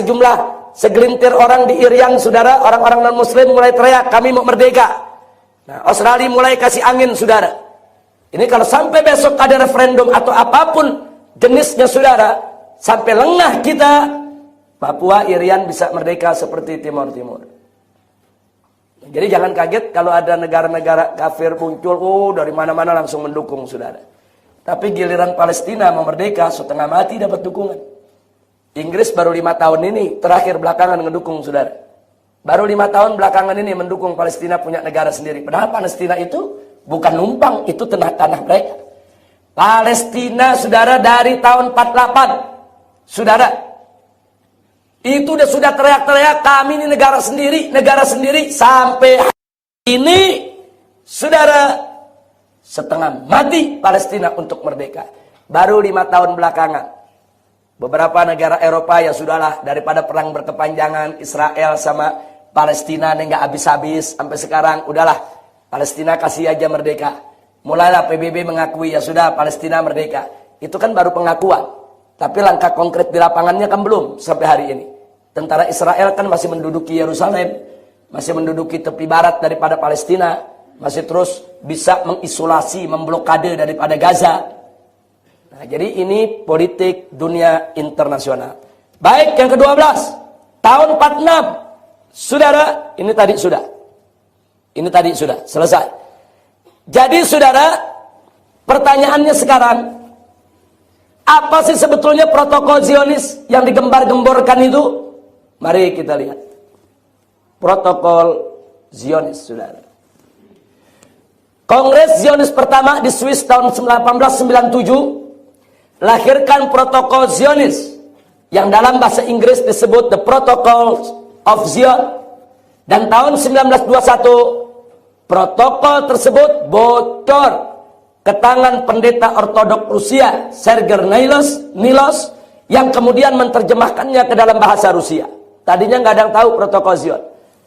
segelintir orang di Irian, saudara, orang-orang non-muslim mulai teriak, kami mau merdeka. Nah, Australia mulai kasih angin, saudara. Ini kalau sampai besok ada referendum atau apapun jenisnya, saudara, sampai lengah kita, Papua, Irian bisa merdeka seperti Timur Timur. Jadi jangan kaget kalau ada negara-negara kafir muncul, dari mana-mana langsung mendukung, saudara. Tapi giliran Palestina mau merdeka, setengah mati dapat dukungan. Inggris baru 5 tahun ini, terakhir belakangan mendukung, saudara. Baru 5 tahun belakangan ini mendukung Palestina punya negara sendiri. Padahal Palestina itu bukan numpang, itu tanah mereka. Palestina, saudara, dari tahun 48, saudara, itu sudah teriak-teriak, kami ini negara sendiri, sampai hari ini, saudara, setengah mati Palestina untuk merdeka. Baru 5 tahun belakangan, beberapa negara Eropa ya sudahlah, daripada perang berkepanjangan Israel sama Palestina ini nggak habis-habis sampai sekarang, udahlah Palestina kasih aja merdeka. Mulailah PBB mengakui, ya sudah Palestina merdeka. Itu kan baru pengakuan. Tapi langkah konkret di lapangannya kan belum sampai hari ini. Tentara Israel kan masih menduduki Yerusalem, masih menduduki tepi barat daripada Palestina, masih terus bisa mengisolasi, memblokade daripada Gaza. Nah, jadi ini politik dunia internasional. Baik, yang ke-12, tahun 46, saudara, ini tadi sudah selesai. Jadi saudara, pertanyaannya sekarang, apa sih sebetulnya protokol Zionis yang digembar-gemborkan itu? Mari kita lihat. Protokol Zionis, saudara. Kongres Zionis pertama di Swiss tahun 1897 lahirkan protokol Zionis yang dalam bahasa Inggris disebut The Protocol of Zion. Dan tahun 1921 protokol tersebut bocor ke tangan pendeta ortodok Rusia Sergei Nilos yang kemudian menerjemahkannya ke dalam bahasa Rusia. Tadinya nggak ada yang tahu protokol Zion.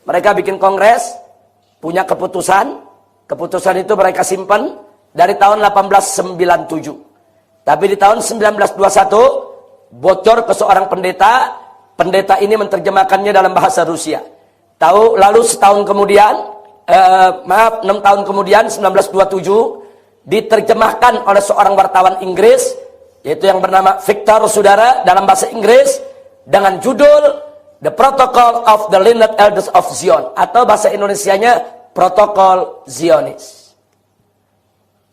Mereka bikin kongres, punya keputusan itu mereka simpan dari tahun 1897. Tapi di tahun 1921 bocor ke seorang pendeta ini menerjemahkannya dalam bahasa Rusia. Lalu setahun kemudian, 6 tahun kemudian, 1927, diterjemahkan oleh seorang wartawan Inggris, yaitu yang bernama Victor, saudara, dalam bahasa Inggris, dengan judul The Protocol of the Learned Elders of Zion, atau bahasa Indonesianya protokol Zionis.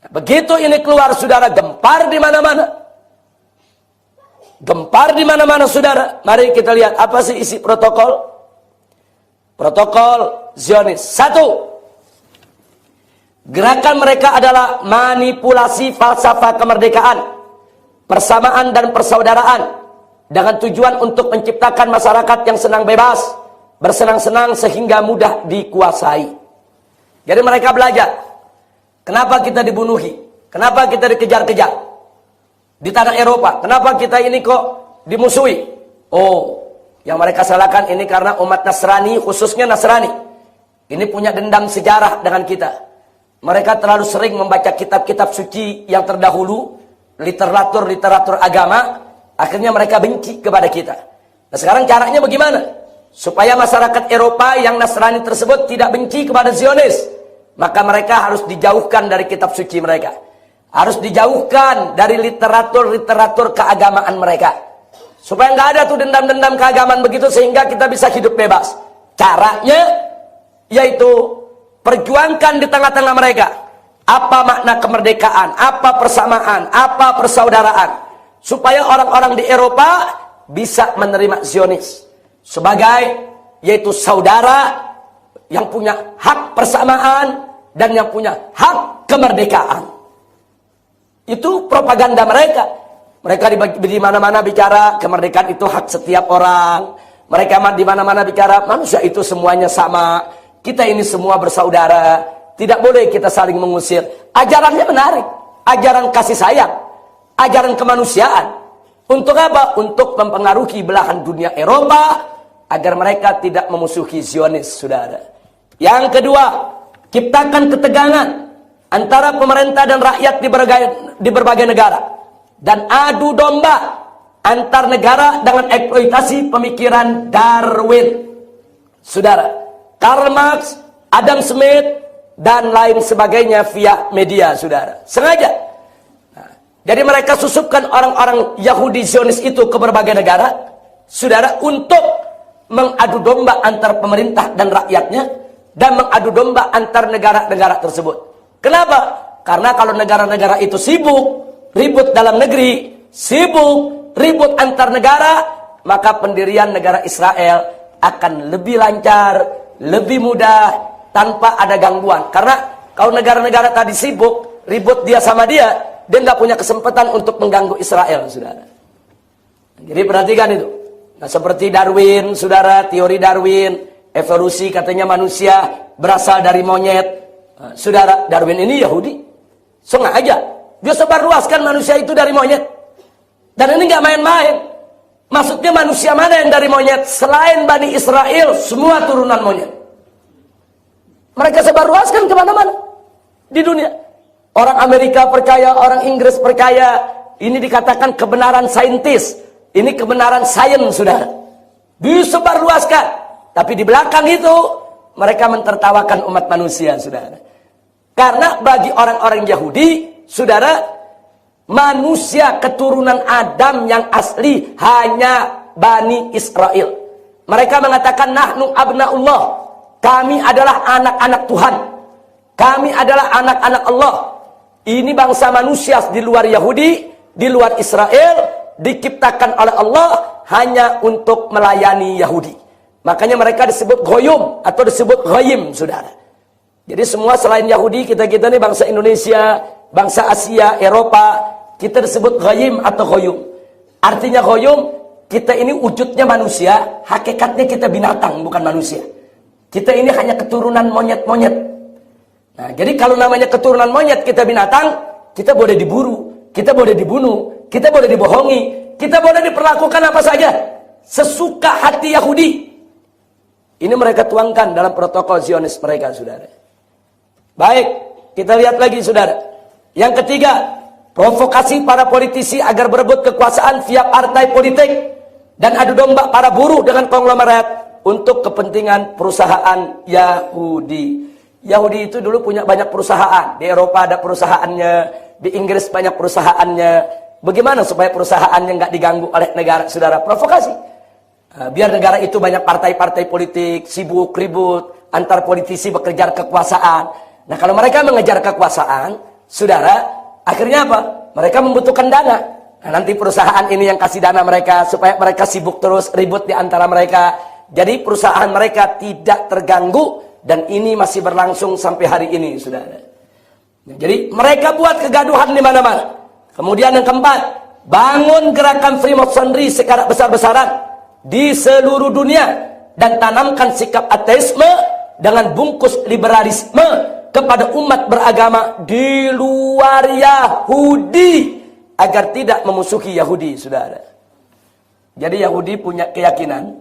Begitu ini keluar, saudara, gempar di mana-mana. Gempar di mana-mana, saudara. Mari kita lihat apa sih isi protokol. Protokol Zionis. 1. Gerakan mereka adalah manipulasi falsafah kemerdekaan, persamaan dan persaudaraan, dengan tujuan untuk menciptakan masyarakat yang senang bebas, bersenang-senang sehingga mudah dikuasai. Jadi mereka belajar, kenapa kita dibunuhi, kenapa kita dikejar-kejar di tanah Eropa, kenapa kita ini kok dimusuhi. Oh, yang mereka salahkan ini karena umat Nasrani, khususnya Nasrani, ini punya dendam sejarah dengan kita. Mereka terlalu sering membaca kitab-kitab suci yang terdahulu, literatur agama, akhirnya mereka benci kepada kita. Nah, sekarang caranya bagaimana? Supaya masyarakat Eropa yang Nasrani tersebut tidak benci kepada Zionis, maka mereka harus dijauhkan dari kitab suci mereka. Harus dijauhkan dari literatur keagamaan mereka. Supaya nggak ada tuh dendam-dendam keagamaan begitu, sehingga kita bisa hidup bebas. Caranya yaitu perjuangkan di tengah-tengah mereka apa makna kemerdekaan, apa persamaan, apa persaudaraan, supaya orang-orang di Eropa bisa menerima Zionis sebagai yaitu saudara yang punya hak persamaan dan yang punya hak kemerdekaan. Itu propaganda mereka. Mereka di mana-mana bicara kemerdekaan itu hak setiap orang. Mereka di mana-mana bicara manusia itu semuanya sama. Kita ini semua bersaudara. Tidak boleh kita saling mengusir. Ajarannya menarik. Ajaran kasih sayang. Ajaran kemanusiaan. Untuk apa? Untuk mempengaruhi belahan dunia Eropa agar mereka tidak memusuhi Zionis, saudara. Yang kedua, ciptakan ketegangan antara pemerintah dan rakyat di berbagai negara, dan adu domba antar negara dengan eksploitasi pemikiran Darwin. Saudara, Karl Marx, Adam Smith, dan lain sebagainya via media, saudara. Sengaja. Nah, jadi mereka susupkan orang-orang Yahudi Zionis itu ke berbagai negara, saudara, untuk mengadu domba antar pemerintah dan rakyatnya, dan mengadu domba antar negara-negara tersebut. Kenapa? Karena kalau negara-negara itu sibuk ribut dalam negeri, sibuk ribut antar negara, maka pendirian negara Israel akan lebih lancar, lebih mudah, tanpa ada gangguan. Karena kalau negara-negara tadi sibuk ribut dia sama dia nggak punya kesempatan untuk mengganggu Israel, saudara. Jadi perhatikan itu. Nah, seperti Darwin, saudara, teori Darwin, evolusi, katanya manusia berasal dari monyet. Nah, saudara, Darwin ini Yahudi. Sengaja dia sebarluaskan manusia itu dari monyet. Dan ini nggak main-main. Maksudnya manusia mana yang dari monyet? Selain Bani Israel, semua turunan monyet. Mereka sebarluaskan kemana-mana di dunia. Orang Amerika percaya, orang Inggris percaya. Ini dikatakan kebenaran saintis. Ini kebenaran sains, saudara. Disebarluaskan. Tapi di belakang itu mereka mentertawakan umat manusia, saudara. Karena bagi orang-orang Yahudi, saudara, manusia keturunan Adam yang asli hanya Bani Israel. Mereka mengatakan nahnu abnaullah. Kami adalah anak-anak Tuhan. Kami adalah anak-anak Allah. Ini bangsa manusia di luar Yahudi, di luar Israel, diciptakan oleh Allah hanya untuk melayani Yahudi. Makanya mereka disebut goyum atau disebut goyim, saudara. Jadi semua selain Yahudi, kita-kita ini bangsa Indonesia, bangsa Asia, Eropa, kita disebut goyim atau goyum. Artinya goyum, kita ini wujudnya manusia, hakikatnya kita binatang, bukan manusia. Kita ini hanya keturunan monyet-monyet. Nah, jadi kalau namanya keturunan monyet, kita binatang, kita boleh diburu, kita boleh dibunuh, kita boleh dibohongi, kita boleh diperlakukan apa saja sesuka hati Yahudi. Ini mereka tuangkan dalam protokol Zionis mereka, saudara. Baik, kita lihat lagi, saudara. Yang ketiga, provokasi para politisi agar berebut kekuasaan via partai politik dan adu domba para buruh dengan konglomerat untuk kepentingan perusahaan Yahudi. Yahudi itu dulu punya banyak perusahaan. Di Eropa ada perusahaannya, di Inggris banyak perusahaannya. Bagaimana supaya perusahaannya nggak diganggu oleh negara, saudara? Provokasi. Biar negara itu banyak partai-partai politik, sibuk, ribut, antar politisi bekerja kekuasaan. Nah, kalau mereka mengejar kekuasaan, saudara, akhirnya apa? Mereka membutuhkan dana. Nah, nanti perusahaan ini yang kasih dana mereka supaya mereka sibuk terus ribut di antara mereka. Jadi perusahaan mereka tidak terganggu dan ini masih berlangsung sampai hari ini, saudara. Nah, jadi mereka buat kegaduhan di mana-mana. Kemudian yang keempat, bangun gerakan Freemasonry secara besar-besaran di seluruh dunia dan tanamkan sikap ateisme dengan bungkus liberalisme kepada umat beragama di luar Yahudi agar tidak memusuhi Yahudi, saudara. Jadi Yahudi punya keyakinan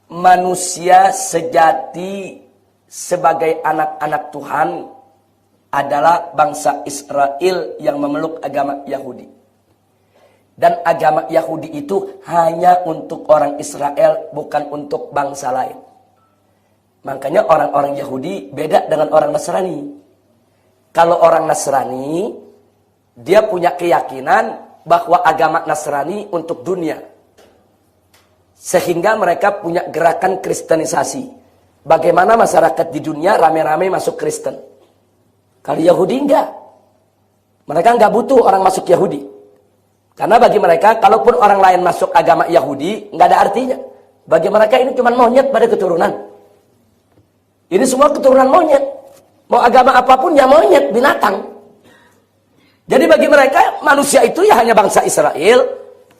manusia sejati sebagai anak-anak Tuhan adalah bangsa Israel yang memeluk agama Yahudi. Dan agama Yahudi itu hanya untuk orang Israel, bukan untuk bangsa lain. Makanya orang-orang Yahudi beda dengan orang Nasrani. Kalau orang Nasrani, dia punya keyakinan bahwa agama Nasrani untuk dunia. Sehingga mereka punya gerakan kristenisasi. Bagaimana masyarakat di dunia rame-rame masuk Kristen. Kalau Yahudi enggak. Mereka enggak butuh orang masuk Yahudi. Karena bagi mereka, kalaupun orang lain masuk agama Yahudi, enggak ada artinya. Bagi mereka ini cuma monyet pada keturunan. Ini semua keturunan monyet. Mau agama apapun ya monyet, binatang. Jadi bagi mereka manusia itu ya hanya bangsa Israel.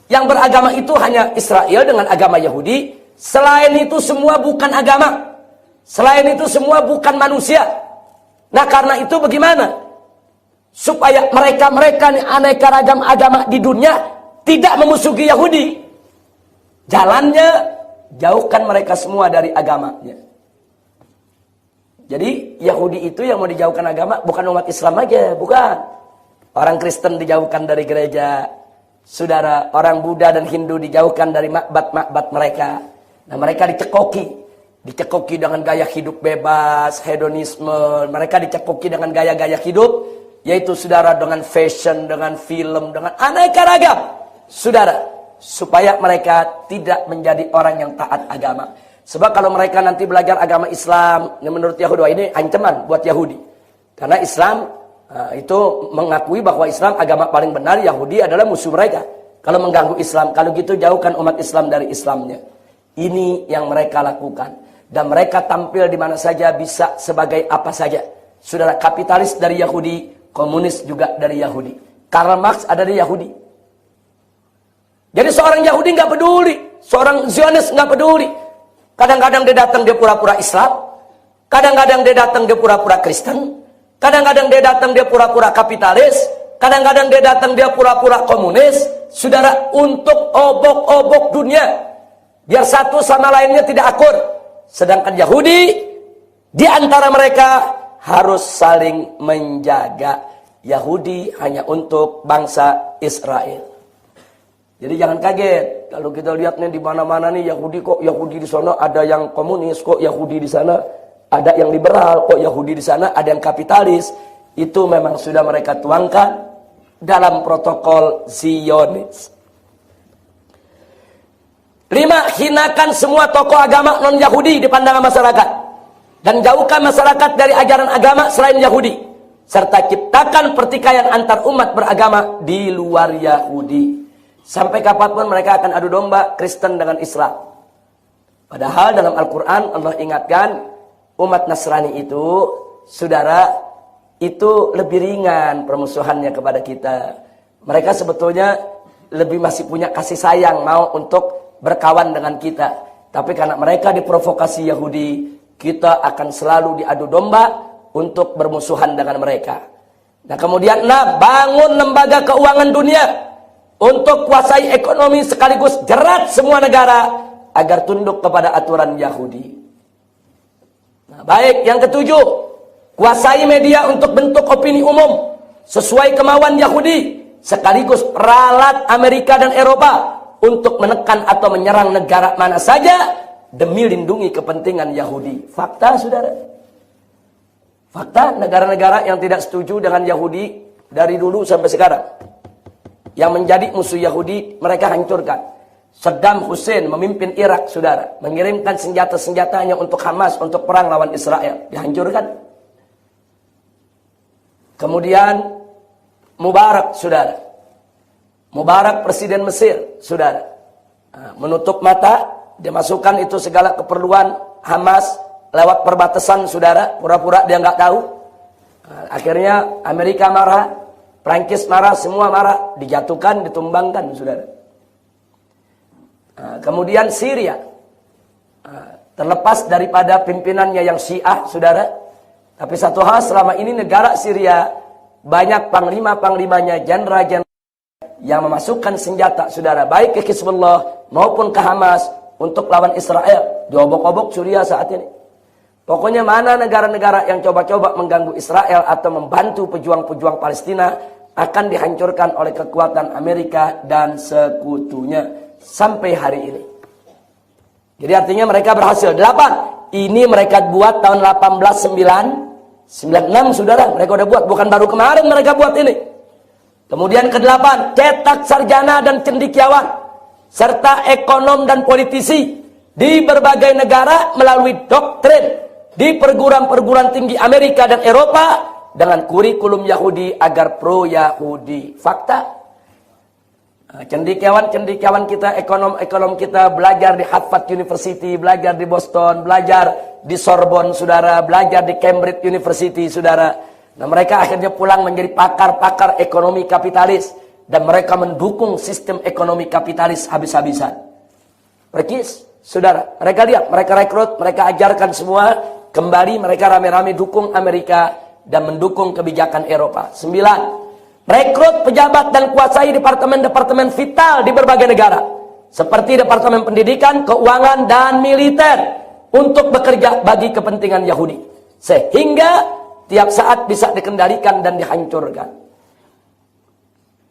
Yang beragama itu hanya Israel dengan agama Yahudi. Selain itu semua bukan agama. Selain itu semua bukan manusia. Nah karena itu bagaimana? Supaya mereka-mereka aneka ragam agama di dunia tidak memusuhi Yahudi. Jalannya jauhkan mereka semua dari agamanya. Jadi Yahudi itu yang mau dijauhkan agama bukan umat Islam aja, bukan. Orang Kristen dijauhkan dari gereja. Saudara, orang Buddha dan Hindu dijauhkan dari makbat-makbat mereka. Nah, mereka dicekoki. Dicekoki dengan gaya hidup bebas, hedonisme. Mereka dicekoki dengan gaya-gaya hidup, yaitu saudara dengan fashion, dengan film, dengan aneka ragam. Saudara, supaya mereka tidak menjadi orang yang taat agama. Sebab kalau mereka nanti belajar agama Islam, menurut Yahudi, ini ancaman buat Yahudi. Karena Islam itu mengakui bahwa Islam agama paling benar, Yahudi adalah musuh mereka. Kalau mengganggu Islam, kalau gitu jauhkan umat Islam dari Islamnya. Ini yang mereka lakukan. Dan mereka tampil di mana saja, bisa sebagai apa saja. Saudara, kapitalis dari Yahudi, komunis juga dari Yahudi. Karl Marx ada dari Yahudi. Jadi seorang Yahudi nggak peduli, seorang Zionis nggak peduli. Kadang-kadang dia datang dia pura-pura Islam, kadang-kadang dia datang dia pura-pura Kristen, kadang-kadang dia datang dia pura-pura kapitalis, kadang-kadang dia datang dia pura-pura komunis. Saudara, untuk obok-obok dunia, biar satu sama lainnya tidak akur. Sedangkan Yahudi di antara mereka harus saling menjaga. Yahudi hanya untuk bangsa Israel. Jadi jangan kaget kalau kita lihat nih di mana-mana nih Yahudi, kok Yahudi di sana ada yang komunis, kok Yahudi di sana ada yang liberal, kok Yahudi di sana ada yang kapitalis. Itu memang sudah mereka tuangkan dalam protokol Zionis. 5. Hinakan semua tokoh agama non-Yahudi di pandangan masyarakat. Dan jauhkan masyarakat dari ajaran agama selain Yahudi. Serta ciptakan pertikaian antar umat beragama di luar Yahudi. Sampai kapanpun mereka akan adu domba Kristen dengan Islam. Padahal dalam Al-Quran Allah ingatkan umat Nasrani itu, saudara, itu lebih ringan permusuhannya kepada kita. Mereka sebetulnya lebih masih punya kasih sayang, mau untuk berkawan dengan kita. Tapi karena mereka diprovokasi Yahudi, kita akan selalu diadu domba untuk bermusuhan dengan mereka. Nah kemudian, bangun lembaga keuangan dunia untuk kuasai ekonomi sekaligus jerat semua negara agar tunduk kepada aturan Yahudi. Nah, baik, yang ketujuh, kuasai media untuk bentuk opini umum sesuai kemauan Yahudi, sekaligus peralat Amerika dan Eropa untuk menekan atau menyerang negara mana saja demi lindungi kepentingan Yahudi. Fakta, saudara. Fakta, negara-negara yang tidak setuju dengan Yahudi dari dulu sampai sekarang, yang menjadi musuh Yahudi, mereka hancurkan. Saddam Hussein memimpin Irak, saudara, mengirimkan senjata-senjatanya untuk Hamas, untuk perang lawan Israel, dihancurkan. Kemudian Mubarak, saudara, Mubarak presiden Mesir, saudara, menutup mata, dimasukkan itu segala keperluan Hamas lewat perbatasan, saudara, pura-pura dia nggak tahu. Akhirnya Amerika marah, Prancis marah, semua marah, dijatuhkan, ditumbangkan, saudara. Kemudian Syria, terlepas daripada pimpinannya yang Syiah, saudara, tapi satu hal, selama ini negara Syria banyak panglima-panglimanya, jenderal-jenderal yang memasukkan senjata, saudara, baik ke Hizbullah maupun ke Hamas untuk lawan Israel. Diobok-obok Syria saat ini. Pokoknya mana negara-negara yang coba-coba mengganggu Israel atau membantu pejuang-pejuang Palestina akan dihancurkan oleh kekuatan Amerika dan sekutunya. Sampai hari ini. Jadi artinya mereka berhasil. 8. Ini mereka buat tahun 1896, saudara. Mereka udah buat. Bukan baru kemarin mereka buat ini. Kemudian ke-8. Cetak sarjana dan cendekiawan, serta ekonom dan politisi di berbagai negara melalui doktrin di perguruan-perguruan tinggi Amerika dan Eropa dengan kurikulum Yahudi agar pro-Yahudi. Fakta. Cendekiawan kita, ekonom kita belajar di Harvard University, belajar di Boston, belajar di Sorbonne, saudara, belajar di Cambridge University, saudara. Nah, mereka akhirnya pulang menjadi pakar-pakar ekonomi kapitalis dan mereka mendukung sistem ekonomi kapitalis habis-habisan. Perkis, saudara, mereka lihat, mereka rekrut, mereka ajarkan semua, kembali mereka rame-rame dukung Amerika dan mendukung kebijakan Eropa. 9. Rekrut pejabat dan kuasai departemen-departemen vital di berbagai negara, seperti departemen pendidikan, keuangan, dan militer, untuk bekerja bagi kepentingan Yahudi, sehingga tiap saat bisa dikendalikan dan dihancurkan.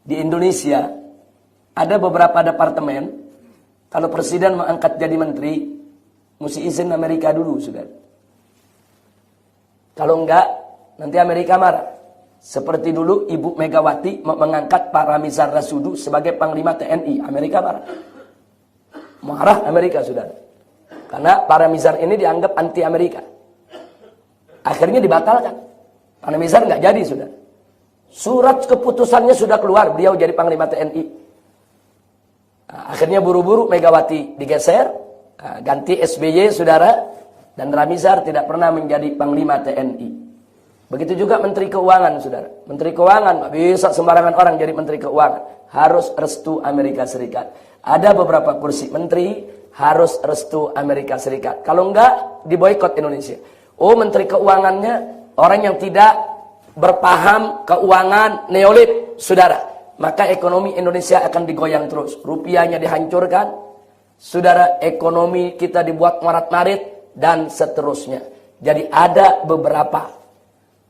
Di Indonesia ada beberapa departemen, kalau presiden mengangkat jadi menteri, mesti izin Amerika dulu, saudara. Kalau enggak, nanti Amerika marah. Seperti dulu Ibu Megawati mengangkat Pak Ramizar Rasudu sebagai Panglima TNI. Amerika marah. Marah Amerika, saudara. Karena Pak Ramizar ini dianggap anti Amerika. Akhirnya dibatalkan. Pak Ramizar nggak jadi, saudara. Surat keputusannya sudah keluar, beliau jadi Panglima TNI. Akhirnya buru-buru Megawati digeser, ganti SBY, saudara. Dan Ramizar tidak pernah menjadi Panglima TNI. Begitu juga Menteri Keuangan, saudara. Menteri Keuangan, nggak bisa sembarangan orang jadi Menteri Keuangan. Harus restu Amerika Serikat. Ada beberapa kursi menteri, harus restu Amerika Serikat. Kalau enggak, diboikot Indonesia. Oh, Menteri Keuangannya orang yang tidak berpaham keuangan neolit, saudara. Maka ekonomi Indonesia akan digoyang terus. Rupiahnya dihancurkan, saudara. Ekonomi kita dibuat marat-marit, dan seterusnya. Jadi ada beberapa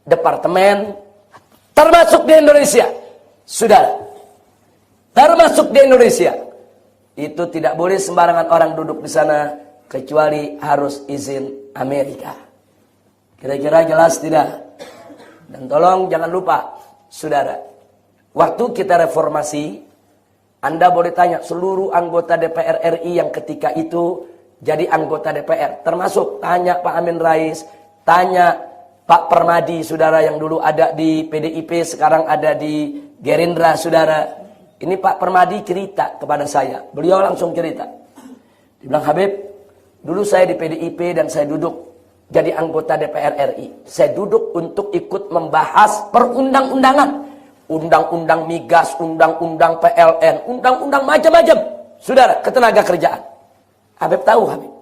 departemen, termasuk di Indonesia, saudara, termasuk di Indonesia, itu tidak boleh sembarangan orang duduk di sana, kecuali harus izin Amerika. Kira-kira jelas tidak? Dan tolong jangan lupa, saudara, waktu kita reformasi, Anda boleh tanya seluruh anggota DPR RI yang ketika itu jadi anggota DPR, termasuk tanya Pak Amin Rais, tanya Pak Permadi, saudara, yang dulu ada di PDIP, sekarang ada di Gerindra, saudara. Ini Pak Permadi cerita kepada saya. Beliau langsung cerita. Dia bilang, Habib, dulu saya di PDIP dan saya duduk jadi anggota DPR RI. Saya duduk untuk ikut membahas perundang-undangan. Undang-undang migas, undang-undang PLN, undang-undang macam-macam, saudara, ketenaga kerjaan. Habib tahu, Habib.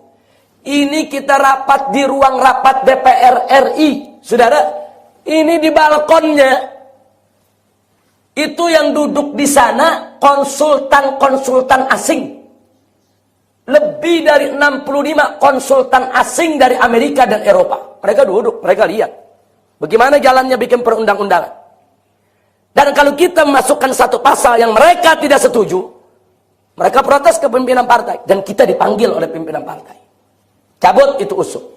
Ini kita rapat di ruang rapat DPR RI. Saudara, ini di balkonnya, itu yang duduk di sana konsultan-konsultan asing. Lebih dari 65 konsultan asing dari Amerika dan Eropa. Mereka duduk, mereka lihat bagaimana jalannya bikin perundang-undangan. Dan kalau kita memasukkan satu pasal yang mereka tidak setuju, mereka protes ke pimpinan partai. Dan kita dipanggil oleh pimpinan partai. Cabut itu usul.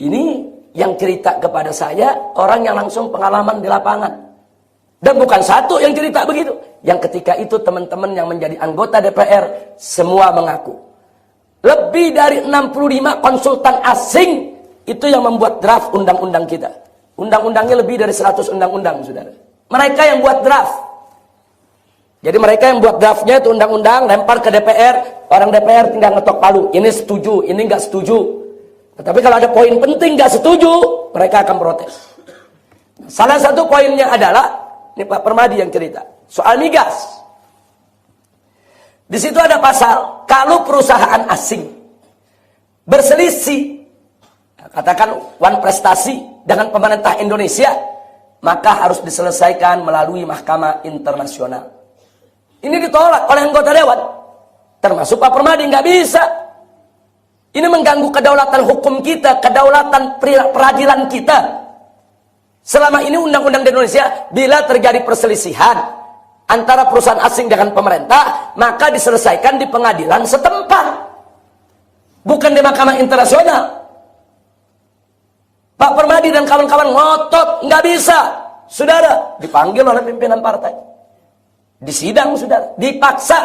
Ini yang cerita kepada saya orang yang langsung pengalaman di lapangan. Dan bukan satu yang cerita begitu. yang ketika itu teman-teman yang menjadi anggota DPR semua mengaku. Lebih dari 65 konsultan asing itu yang membuat draft undang-undang kita. Undang-undangnya lebih dari 100 undang-undang, saudara. Mereka yang buat draft. Jadi mereka yang buat draftnya itu undang-undang, lempar ke DPR, orang DPR tinggal ngetok palu, ini setuju, ini nggak setuju. Tetapi kalau ada poin penting nggak setuju, mereka akan protes. Salah satu poinnya adalah, ini Pak Permadi yang cerita, soal migas. Di situ ada pasal, kalau perusahaan asing berselisih, katakan one prestasi dengan pemerintah Indonesia, maka harus diselesaikan melalui mahkamah internasional. Ini ditolak oleh anggota dewan, termasuk Pak Permadi, nggak bisa. Ini mengganggu kedaulatan hukum kita, kedaulatan peradilan kita. Selama ini undang-undang di Indonesia, bila terjadi perselisihan antara perusahaan asing dengan pemerintah, maka diselesaikan di pengadilan setempat, bukan di mahkamah internasional. Pak Permadi dan kawan-kawan ngotot, nggak bisa. Saudara, dipanggil oleh pimpinan partai. Disidang, saudara, dipaksa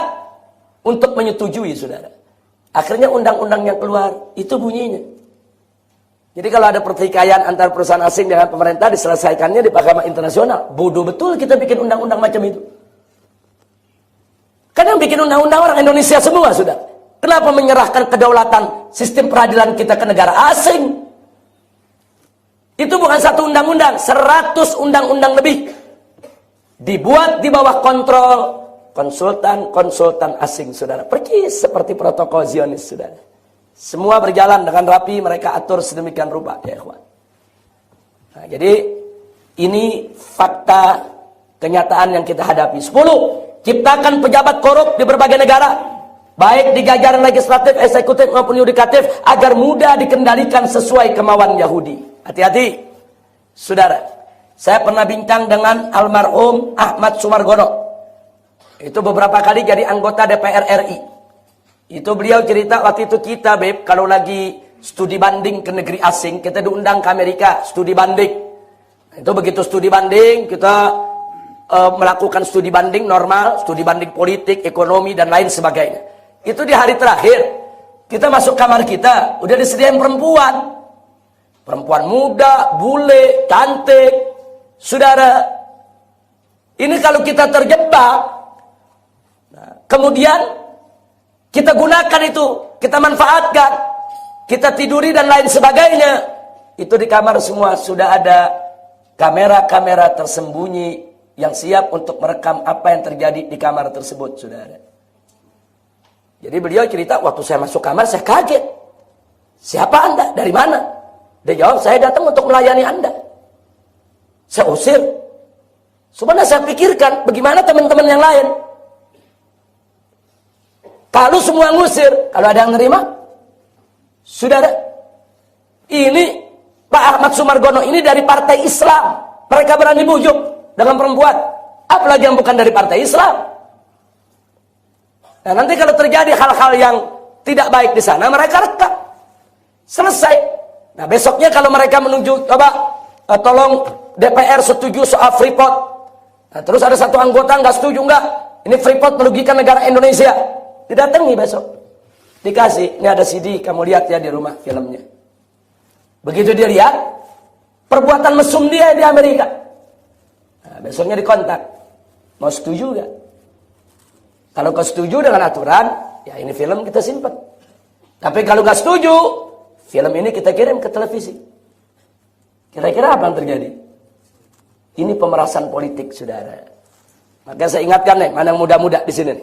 untuk menyetujui, saudara. Akhirnya undang-undang yang keluar itu bunyinya. Jadi kalau ada pertikaian antara perusahaan asing dengan pemerintah, diselesaikannya di mahkamah internasional. Bodoh betul kita bikin undang-undang macam itu. Karena yang bikin undang-undang orang Indonesia semua, saudara. Kenapa menyerahkan kedaulatan sistem peradilan kita ke negara asing? Itu bukan satu undang-undang, 100 undang-undang lebih. Dibuat di bawah kontrol konsultan-konsultan asing, saudara. Persis seperti protokol Zionis, saudara. Semua berjalan dengan rapi, mereka atur sedemikian rupa, ya ikhwan. Nah, jadi ini fakta kenyataan yang kita hadapi. 10. Ciptakan pejabat korup di berbagai negara, baik di jajaran legislatif, eksekutif maupun yudikatif, agar mudah dikendalikan sesuai kemauan Yahudi. Hati-hati, saudara. Saya pernah bincang dengan almarhum Ahmad Sumargono. Itu beberapa kali jadi anggota DPR RI. Itu beliau cerita waktu itu kita, Beb, kalau lagi studi banding ke negeri asing, kita diundang ke Amerika, studi banding. Itu begitu studi banding, kita melakukan studi banding normal, studi banding politik, ekonomi, dan lain sebagainya. Itu di hari terakhir, kita masuk kamar kita, udah disediain perempuan. Perempuan muda, bule, cantik. Saudara, ini kalau kita terjebak, nah, kemudian kita gunakan itu, kita manfaatkan, kita tiduri dan lain sebagainya, itu di kamar semua sudah ada kamera-kamera tersembunyi yang siap untuk merekam apa yang terjadi di kamar tersebut, saudara. Jadi beliau cerita, waktu saya masuk kamar saya kaget. Siapa Anda? Dari mana? Dia jawab, saya datang untuk melayani Anda. Saya usir. Sebenarnya saya pikirkan, bagaimana teman-teman yang lain? Kalau semua ngusir, kalau ada yang nerima, saudara, ini Pak Ahmad Sumargono ini dari partai Islam. Mereka berani bujuk dengan perempuan. Apalagi yang bukan dari partai Islam. Nah, nanti kalau terjadi hal-hal yang tidak baik di sana, mereka rekam. Selesai. Nah, besoknya kalau mereka menunjuk, coba tolong DPR setuju soal Freeport. Nah, terus ada satu anggota nggak setuju, nggak. Ini Freeport merugikan negara Indonesia. Didatangi besok. Dikasih, ini ada CD, kamu lihat ya di rumah filmnya. Begitu dia lihat, perbuatan mesum dia di Amerika. Nah, besoknya dikontak. Mau setuju nggak? Kalau kau setuju dengan aturan, ya ini film kita simpan. Tapi kalau nggak setuju, film ini kita kirim ke televisi. Kira-kira apa yang terjadi? Ini pemerasan politik, saudara. Maka saya ingatkan nih, mana yang muda-muda di sini.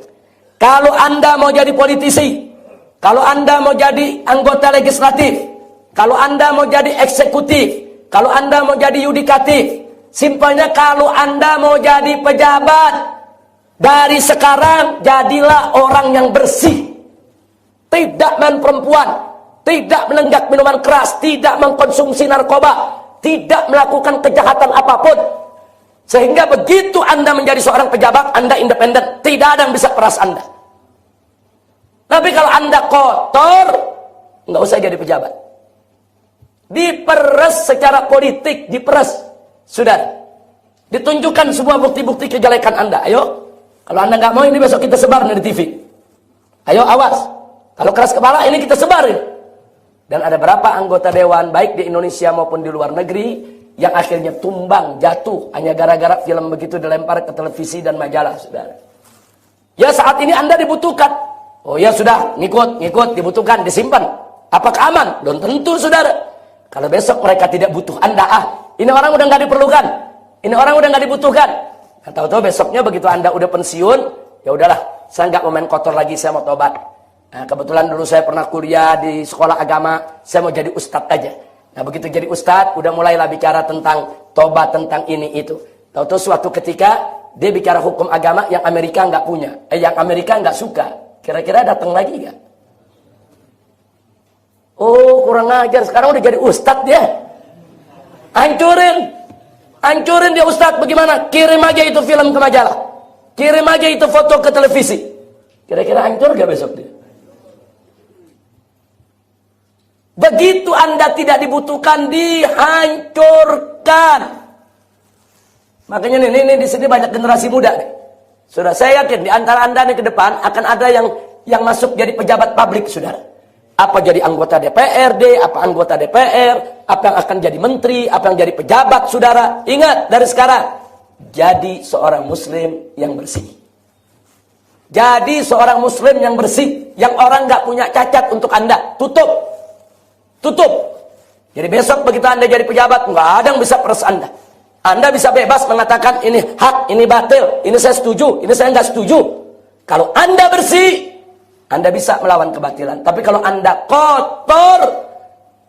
Kalau Anda mau jadi politisi, kalau Anda mau jadi anggota legislatif, kalau Anda mau jadi eksekutif, kalau Anda mau jadi yudikatif, simpelnya kalau Anda mau jadi pejabat, dari sekarang jadilah orang yang bersih. Tidak main perempuan, tidak menenggak minuman keras, tidak mengkonsumsi narkoba, tidak melakukan kejahatan apapun. Sehingga begitu Anda menjadi seorang pejabat, Anda independen. Tidak ada yang bisa peras Anda. Tapi kalau Anda kotor, nggak usah jadi pejabat. Diperes secara politik, diperes. Sudah. Ditunjukkan semua bukti-bukti kejelekan Anda. Ayo. Kalau Anda nggak mau, ini besok kita sebar di TV. Ayo awas. Kalau keras kepala, ini kita sebarin. Dan ada berapa anggota dewan, baik di Indonesia maupun di luar negeri, yang akhirnya tumbang, jatuh, hanya gara-gara film begitu dilempar ke televisi dan majalah, saudara. Ya saat ini Anda dibutuhkan. Oh ya sudah, ngikut, dibutuhkan, disimpan. Apakah aman? Belum tentu, saudara. Kalau besok mereka tidak butuh Anda, ini orang udah nggak diperlukan. Ini orang udah nggak dibutuhkan. Nah, tahu-tahu besoknya begitu Anda udah pensiun, ya udahlah, saya nggak mau main kotor lagi, saya mau tobat. Nah, kebetulan dulu saya pernah kuliah di sekolah agama, saya mau jadi ustadz aja. Nah, begitu jadi ustadz, udah mulailah bicara tentang tobat, tentang ini itu. Tahu-tahu suatu ketika dia bicara hukum agama yang Amerika nggak punya, yang Amerika nggak suka. Kira-kira datang lagi nggak? Oh, kurang ajar. Sekarang udah jadi ustadz dia. Hancurin dia ustadz. Bagaimana? Kirim aja itu film ke majalah. Kirim aja itu foto ke televisi. Kira-kira hancur gak besok dia? Begitu Anda tidak dibutuhkan, dihancurkan. Makanya ini di sini banyak generasi muda nih. Saudara, saya yakin di antara Anda nih ke depan akan ada yang masuk jadi pejabat publik, saudara. Apa jadi anggota DPRD, apa anggota DPR, apa yang akan jadi menteri, apa yang jadi pejabat, saudara. Ingat dari sekarang, jadi seorang muslim yang bersih. Jadi seorang muslim yang bersih, yang orang nggak punya cacat untuk Anda. Tutup. Jadi besok begitu Anda jadi pejabat, nggak ada yang bisa peres Anda. Anda bisa bebas mengatakan ini hak, ini batil, ini saya setuju, ini saya nggak setuju. Kalau Anda bersih, Anda bisa melawan kebatilan. Tapi kalau Anda kotor,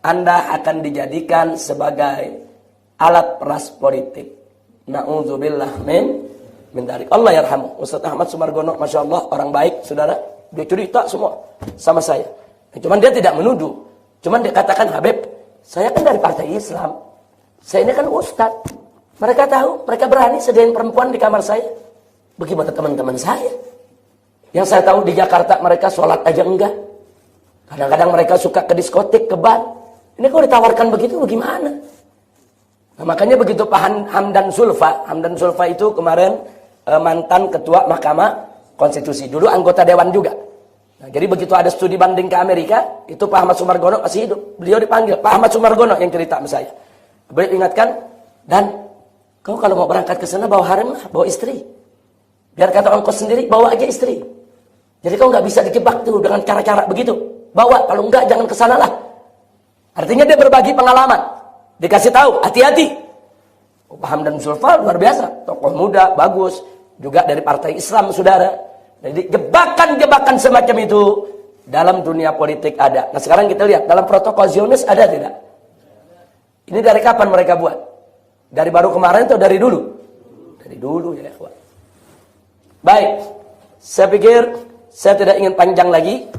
Anda akan dijadikan sebagai alat peras politik. Na'udzubillah min dari Allah yarhamu. Ustaz Ahmad Sumargono, Masya Allah, orang baik, saudara. Dia cerita semua sama saya. Cuman dia tidak menuduh. Cuman dia katakan, Habib, saya kan dari partai Islam. Saya ini kan ustadz. Mereka tahu, mereka berani sediain perempuan di kamar saya. Bagaimana teman-teman saya? Yang saya tahu di Jakarta mereka sholat aja enggak. Kadang-kadang mereka suka ke diskotik, ke bar. Ini kalau ditawarkan begitu bagaimana? Nah, makanya begitu Pak Hamdan Zulfa itu kemarin mantan ketua Mahkamah Konstitusi. Dulu anggota Dewan juga. Nah, jadi begitu ada studi banding ke Amerika, itu Pak Ahmad Sumargono masih hidup. Beliau dipanggil, Pak Ahmad Sumargono yang cerita sama saya. Beliau ingatkan, dan kau kalau mau berangkat ke sana bawa harem lah, bawa istri. Biar kata ongkos sendiri, bawa aja istri. Jadi kau nggak bisa dijebak tuh dengan cara-cara begitu. Bawa, kalau enggak jangan ke sana lah. Artinya dia berbagi pengalaman. Dikasih tahu, hati-hati. Pak Hamdan Zulfa luar biasa, tokoh muda, bagus. Juga dari partai Islam, saudara. Jadi jebakan-jebakan semacam itu dalam dunia politik ada. Nah sekarang kita lihat, dalam protokol Zionis ada tidak? Ini dari kapan mereka buat? Dari baru kemarin atau dari dulu? Dari dulu ya, ikhwan. Baik, saya pikir saya tidak ingin panjang lagi.